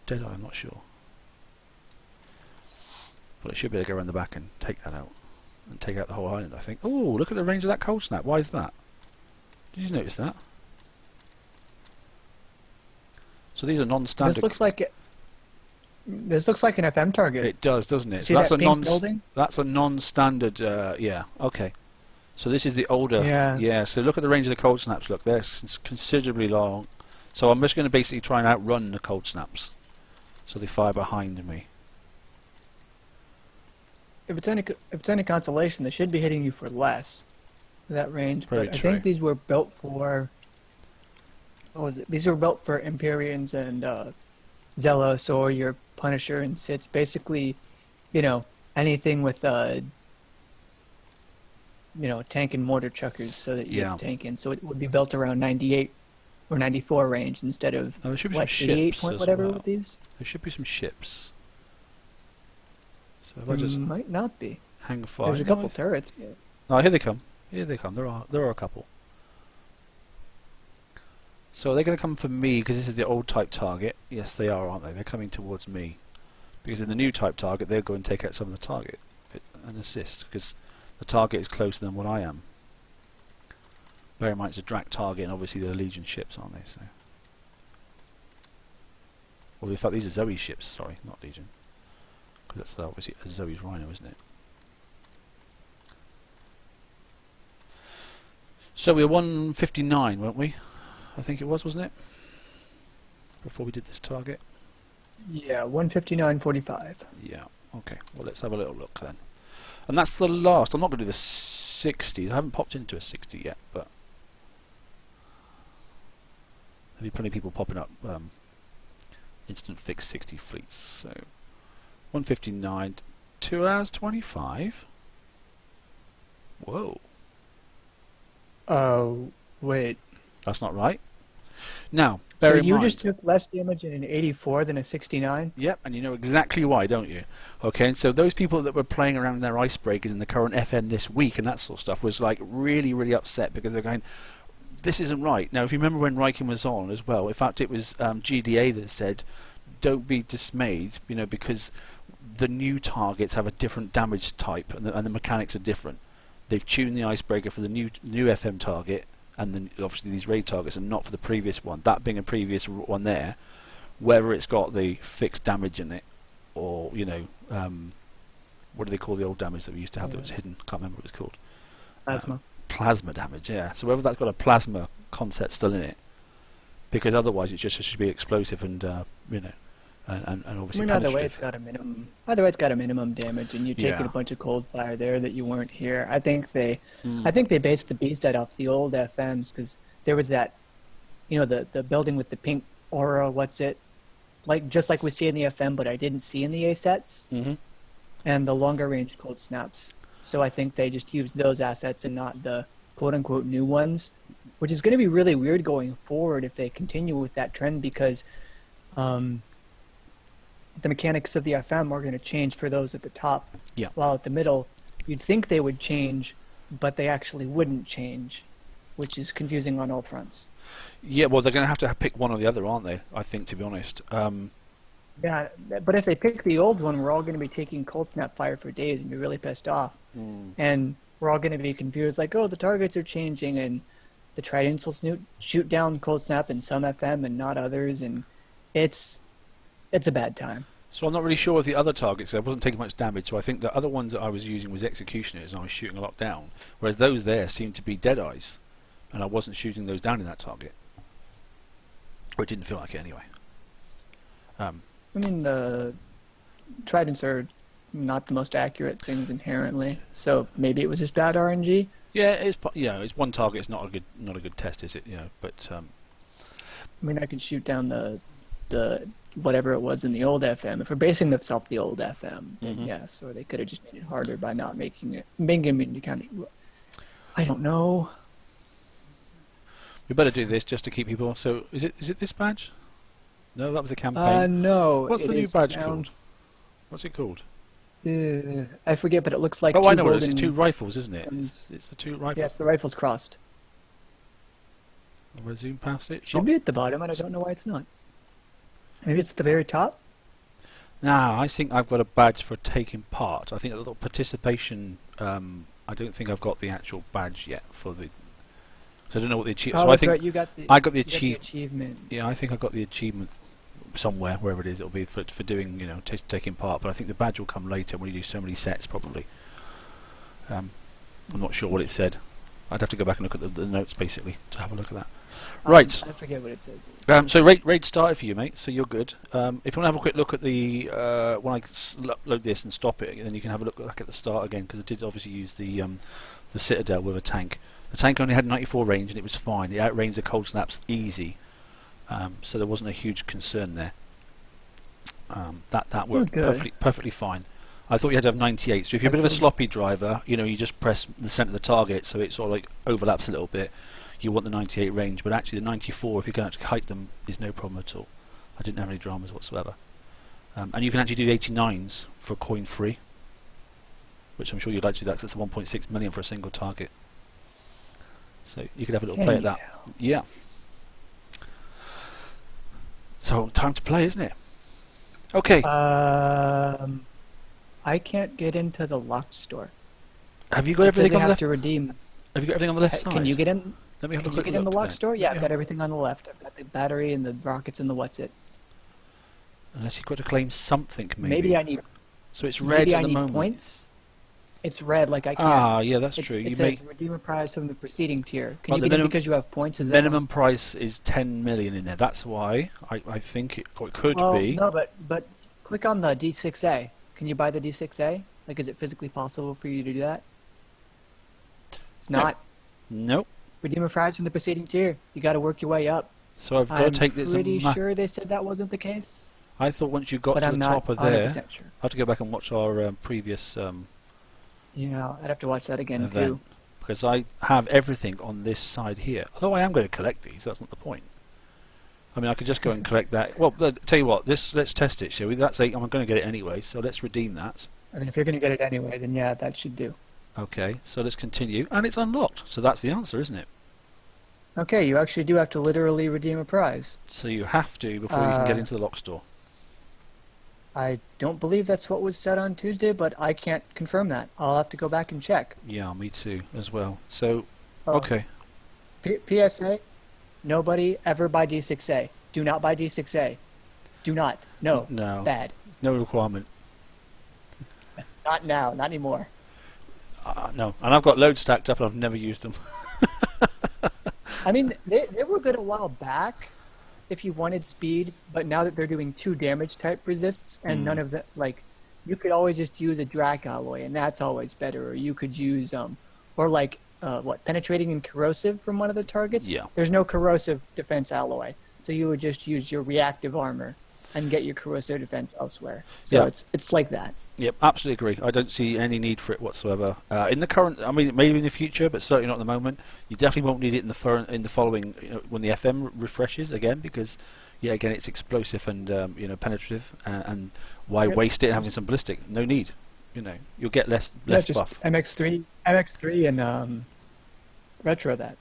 Deadeye, I'm not sure. But I should be able to go around the back and take that out. And take out the whole island, I think. Oh, look at the range of that cold snap. Why is that? Did you notice that? So these are non-standard. This looks like an FM target. It does, doesn't it? See So that's that a pink building? That's a non-standard. Yeah. Okay. So this is the older. Yeah. Yeah. So look at the range of the cold snaps. Look, they're considerably long. So I'm just going to basically try and outrun the cold snaps. So they fire behind me. If it's any consolation, they should be hitting you for less. That range. Very But I true. think these were built for what was it? These are built for Empyreans and Zealous or your Punisher and Sits. Basically, anything with tank and mortar chuckers, so that you Yeah. get the tank in. So it would be built around 98 or 94 range instead of There should be what, some 88 ships point as whatever well. with these. There should be some ships. So if I There just might not be. hang fire. There's a couple turrets. Oh, here they come. Here they come. There are a couple. So are they going to come for me because this is the old type target? Yes, they are, aren't they? They're coming towards me. Because in the new type target, they'll go and take out some of the target and assist, because the target is closer than what I am. Bear in mind it's a Drac target, and obviously they're Legion ships, aren't they? So, well, in fact, these are Zoe ships. Sorry, not Legion, because that's obviously a Zoe's Rhino, isn't it? So we were 159, weren't we? I think it was, wasn't it? Before we did this target. Yeah, 159.45. Yeah. Okay. Well, let's have a little look then. And that's the last. I'm not going to do the 60s. I haven't popped into a 60 yet, but there'll be plenty of people popping up instant fix 60 fleets. So 159, 2 hours 25. Whoa. Oh, wait. That's not right. Now, So bear in you mind, just took less damage in an 84 than a 69? Yep, and you know exactly why, don't you? Okay, and so those people that were playing around in their icebreakers in the current FM this week and that sort of stuff was like really, really upset because they're going, this isn't right. Now, if you remember when Riken was on as well, in fact, it was GDA that said, don't be dismayed, because the new targets have a different damage type and the mechanics are different. They've tuned the icebreaker for the new FM target, and then obviously these raid targets are not for the previous one. That being a previous one there, whether it's got the fixed damage in it, or what do they call the old damage that we used to have that was hidden? Can't remember what it was called. Plasma. Plasma damage, yeah. So whether that's got a plasma concept still in it, because otherwise it should be explosive and and obviously. Either way, penetrative. it's got a minimum. Either way, it's got a minimum damage, and you're taking Yeah. a bunch of cold fire there that you weren't here. I think they based the B set off the old FMs because there was that, the building with the pink aura. What's it? Just like we see in the FM, but I didn't see in the A sets, and the longer range cold snaps. So I think they just used those assets and not the quote unquote new ones, which is going to be really weird going forward if they continue with that trend because. The mechanics of the FM are going to change for those at the top. Yeah. While at the middle, you'd think they would change, but they actually wouldn't change, which is confusing on all fronts. Yeah, well, they're going to have to pick one or the other, aren't they? I think, to be honest. Yeah, but if they pick the old one, we're all going to be taking cold snap fire for days and be really pissed off. And we're all going to be confused, like, oh, the targets are changing, and the tridents will shoot down cold snap in some FM and not others, and it's a bad time. So I'm not really sure of the other targets. I wasn't taking much damage, so I think the other ones that I was using was executioners, and I was shooting a lot down. Whereas those there seemed to be deadeyes, and I wasn't shooting those down in that target. Or it didn't feel like it anyway. I mean, the tridents are not the most accurate things inherently, so maybe it was just bad RNG. Yeah, it's one target. It's not a good test, is it? But I mean, I could shoot down the whatever it was in the old FM. If we're basing this off the old FM, then yes, or they could have just made it harder by not making it kind of. I don't know. we better do this just to keep people. So is it this badge? No, that was a campaign. No. What's the it new is badge down- called? What's it called? I forget, but it looks like. Oh, two I know what it is. It's golden- two rifles, isn't it? Um, It's the two rifles. Yeah, it's the rifles crossed. We'll zoom past it. It should be at the bottom, and I don't know why it's not. Maybe it's at the very top. Now, I think I've got a badge for taking part. I think a little participation. I don't think I've got the actual badge yet for the. So I don't know what the achievement. Oh, So I that's think right. You got the. I got the you got the achievement. achievement. Yeah, I think I got the achievement somewhere, wherever it is. It'll be for doing, taking part. But I think the badge will come later when you do so many sets, probably. I'm not sure what it said. I'd have to go back and look at the notes basically to have a look at that. Right. I forget what it says. So raid started for you, mate. So you're good. If you want to have a quick look at the when I load this and stop it, then you can have a look back at the start again because I did obviously use the Citadel with a tank. The tank only had 94 range and it was fine. It outranged the cold snaps easy. so there wasn't a huge concern there. That worked perfectly fine. I thought you had to have 98. So if you're a bit of a sloppy driver, you just press the centre of the target, so it sort of like overlaps a little bit. You want the 98 range, but actually the 94, if you're going to kite them, is no problem at all. I didn't have any dramas whatsoever. And you can actually do the 89s for coin free, which I'm sure you'd like to do that because it's 1.6 million for a single target. So you could have a little play at that. Yeah. So time to play, isn't it? Okay. I can't get into the locked store. Have you got everything on the left? To redeem. Have you got everything on the left side? Can you get in? Let me have a Can you quick get look in the locked then. store? Yeah, I've got everything on the left. I've got the battery and the rockets and the what's it. Unless you've got to claim something, maybe. Maybe I need. So it's red at the moment. Points. It's red, like I can't. Ah, yeah, that's true. It says redeem a prize from the preceding tier. Can you the get it because you have points? Is that minimum price is 10 million in there. That's why I think it could be. No, but click on the D6A. Can you buy the D6A? Like, is it physically possible for you to do that? It's not. Nope. Redeem a prize from the preceding tier. You got to work your way up. So I've got to take this. I'm pretty sure they said that wasn't the case. I thought once you got But to I'm the not top of there, 100% sure. I have to go back and watch our previous Yeah, I'd have to watch that again event too. because I have everything on this side here. Although I am going to collect these, that's not the point. I mean, I could just go and collect that. Well, tell you what, let's test it, shall we? That's 8. I'm going to get it anyway, so let's redeem that. I mean, if you're going to get it anyway, then yeah, that should do. Okay, so let's continue, and it's unlocked. So that's the answer, isn't it? Okay, you actually do have to literally redeem a prize. So you have to before you can get into the lock store. I don't believe that's what was said on Tuesday, but I can't confirm that. I'll have to go back and check. Yeah, me too, as well. So, Oh. okay. PSA, nobody ever buy D6A. Do not buy D6A. Do not. No. No. Bad. No requirement. Not now. Not anymore. No. And I've got loads stacked up and I've never used them. I mean, they were good a while back if you wanted speed, but now that they're doing 2 damage type resists and none of the, like, you could always just use a Drac alloy and that's always better, or you could use, penetrating and corrosive from one of the targets? Yeah. There's no corrosive defense alloy, so you would just use your reactive armor and get your corrosive defense elsewhere. So Yeah. it's like that. Yep, absolutely agree. I don't see any need for it whatsoever. In the current, I mean, maybe in the future, but certainly not at the moment. You definitely won't need it in the following, when the FM refreshes again, because, yeah, again, it's explosive and penetrative, and why waste it having some ballistic? No need. You'll get less just buff. MX3 and retro that.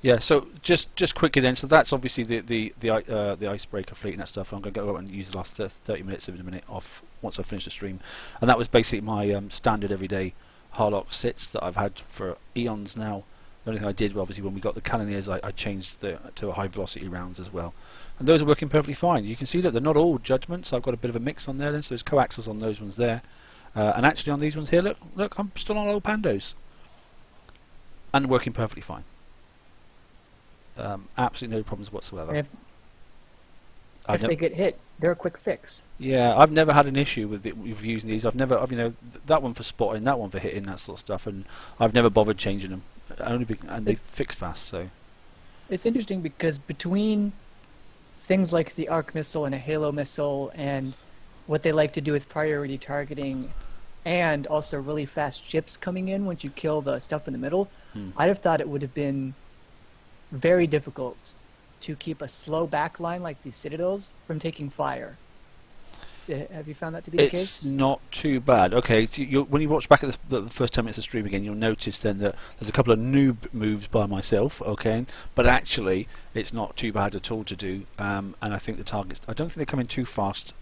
Yeah, so just quickly then, so that's obviously the Icebreaker fleet and that stuff. I'm going to go and use the last 30 minutes of a minute off once I finish the stream, and that was basically my standard everyday Harlock sits that I've had for eons now. The only thing I did, obviously, when we got the Cannoneers, I changed to high velocity rounds as well, and those are working perfectly fine. You can see that they're not all judgments. I've got a bit of a mix on there, then, so there's coaxials on those ones there, and actually on these ones here, look, I'm still on old Pandos, and working perfectly fine. Absolutely no problems whatsoever. If they get hit, they're a quick fix. Yeah, I've never had an issue with using these. I've that one for spotting, that one for hitting, that sort of stuff, and I've never bothered changing them. And they fix fast. So it's interesting because between things like the arc missile and a halo missile, and what they like to do with priority targeting, and also really fast ships coming in once you kill the stuff in the middle, I'd have thought it would have been very difficult to keep a slow back line like the Citadels from taking fire. Have you found that to be the case? It's not too bad. Okay, so when you watch back at the first 10 minutes of stream again, you'll notice then that there's a couple of noob moves by myself, okay, but actually it's not too bad at all to do, and I think the targets, I don't think they come in too fast.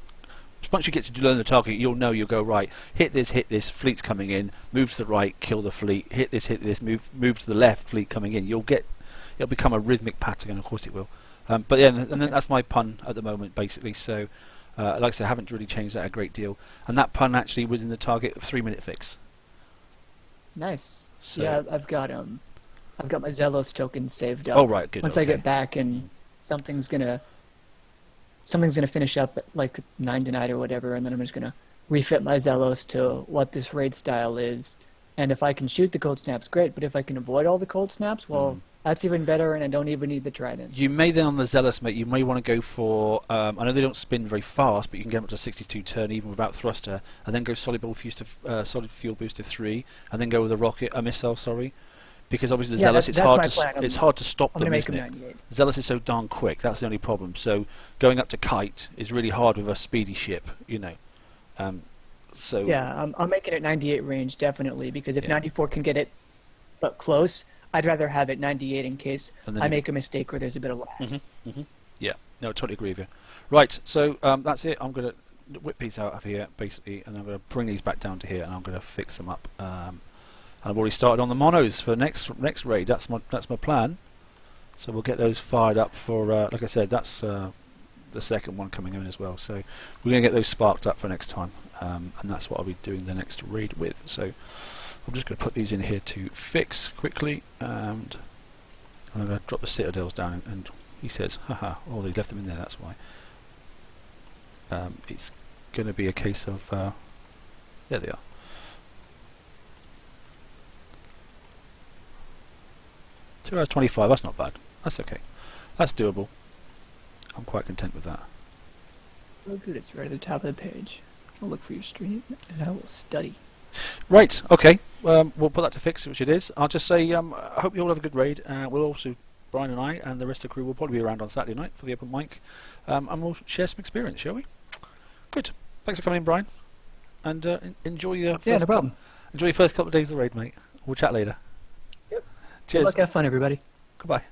Once you get to learn the target, you'll go, right, hit this, fleet's coming in, move to the right, kill the fleet, hit this, move to the left, fleet coming in. It'll become a rhythmic pattern, and of course it will. But yeah, and then that's my pun at the moment, basically. So, like I said, I haven't really changed that a great deal. And that pun actually was in the target 3-minute fix. Nice. So, yeah, I've got my Zelos token saved up. Oh right, good. Once okay. I get back and something's gonna finish up at like 9 tonight or whatever, and then I'm just gonna refit my Zelos to what this raid style is. And if I can shoot the cold snaps, great. But if I can avoid all the cold snaps, well, That's even better, and I don't even need the tridents. You may then on the Zealous, mate, you may want to go for, I know they don't spin very fast, but you can get them up to 62 turn even without thruster, and then go solid fuel boost to 3, and then go with a missile, sorry. Because obviously the Zealous, that's my plan. it's hard to stop I'm going them, to make isn't him it? 98. Zealous is so darn quick, that's the only problem. So going up to Kite is really hard with a speedy ship, you know. So Yeah, I'm making it 98 range, definitely, because if Yeah. 94 can get it but close, I'd rather have it 98 in case And then I you- make a mistake where there's a bit of lag. Yeah, no, I totally agree with you. Right, so that's it. I'm going to whip these out of here, basically, and I'm going to bring these back down to here, and I'm going to fix them up. And I've already started on the monos for next raid. That's my plan. So we'll get those fired up for, like I said, that's the second one coming in as well. So we're going to get those sparked up for next time, and that's what I'll be doing the next raid with. So I'm just going to put these in here to fix quickly, and I'm going to drop the citadels down, and he says, haha, oh, they left them in there, that's why. It's going to be a case of, there they are. Two hours 25, that's not bad. That's okay. That's doable. I'm quite content with that. Oh, good, it's right at the top of the page. I'll look for your stream, and I will study. Right, okay. We'll put that to fix, which it is. I'll just say, I hope you all have a good raid. We'll also, Brian and I and the rest of the crew will probably be around on Saturday night for the open mic. And we'll share some experience, shall we? Good. Thanks for coming in, Brian. And enjoy your first no problem. Enjoy your first couple of days of the raid, mate. We'll chat later. Yep. Cheers. Good luck, have fun, everybody. Goodbye.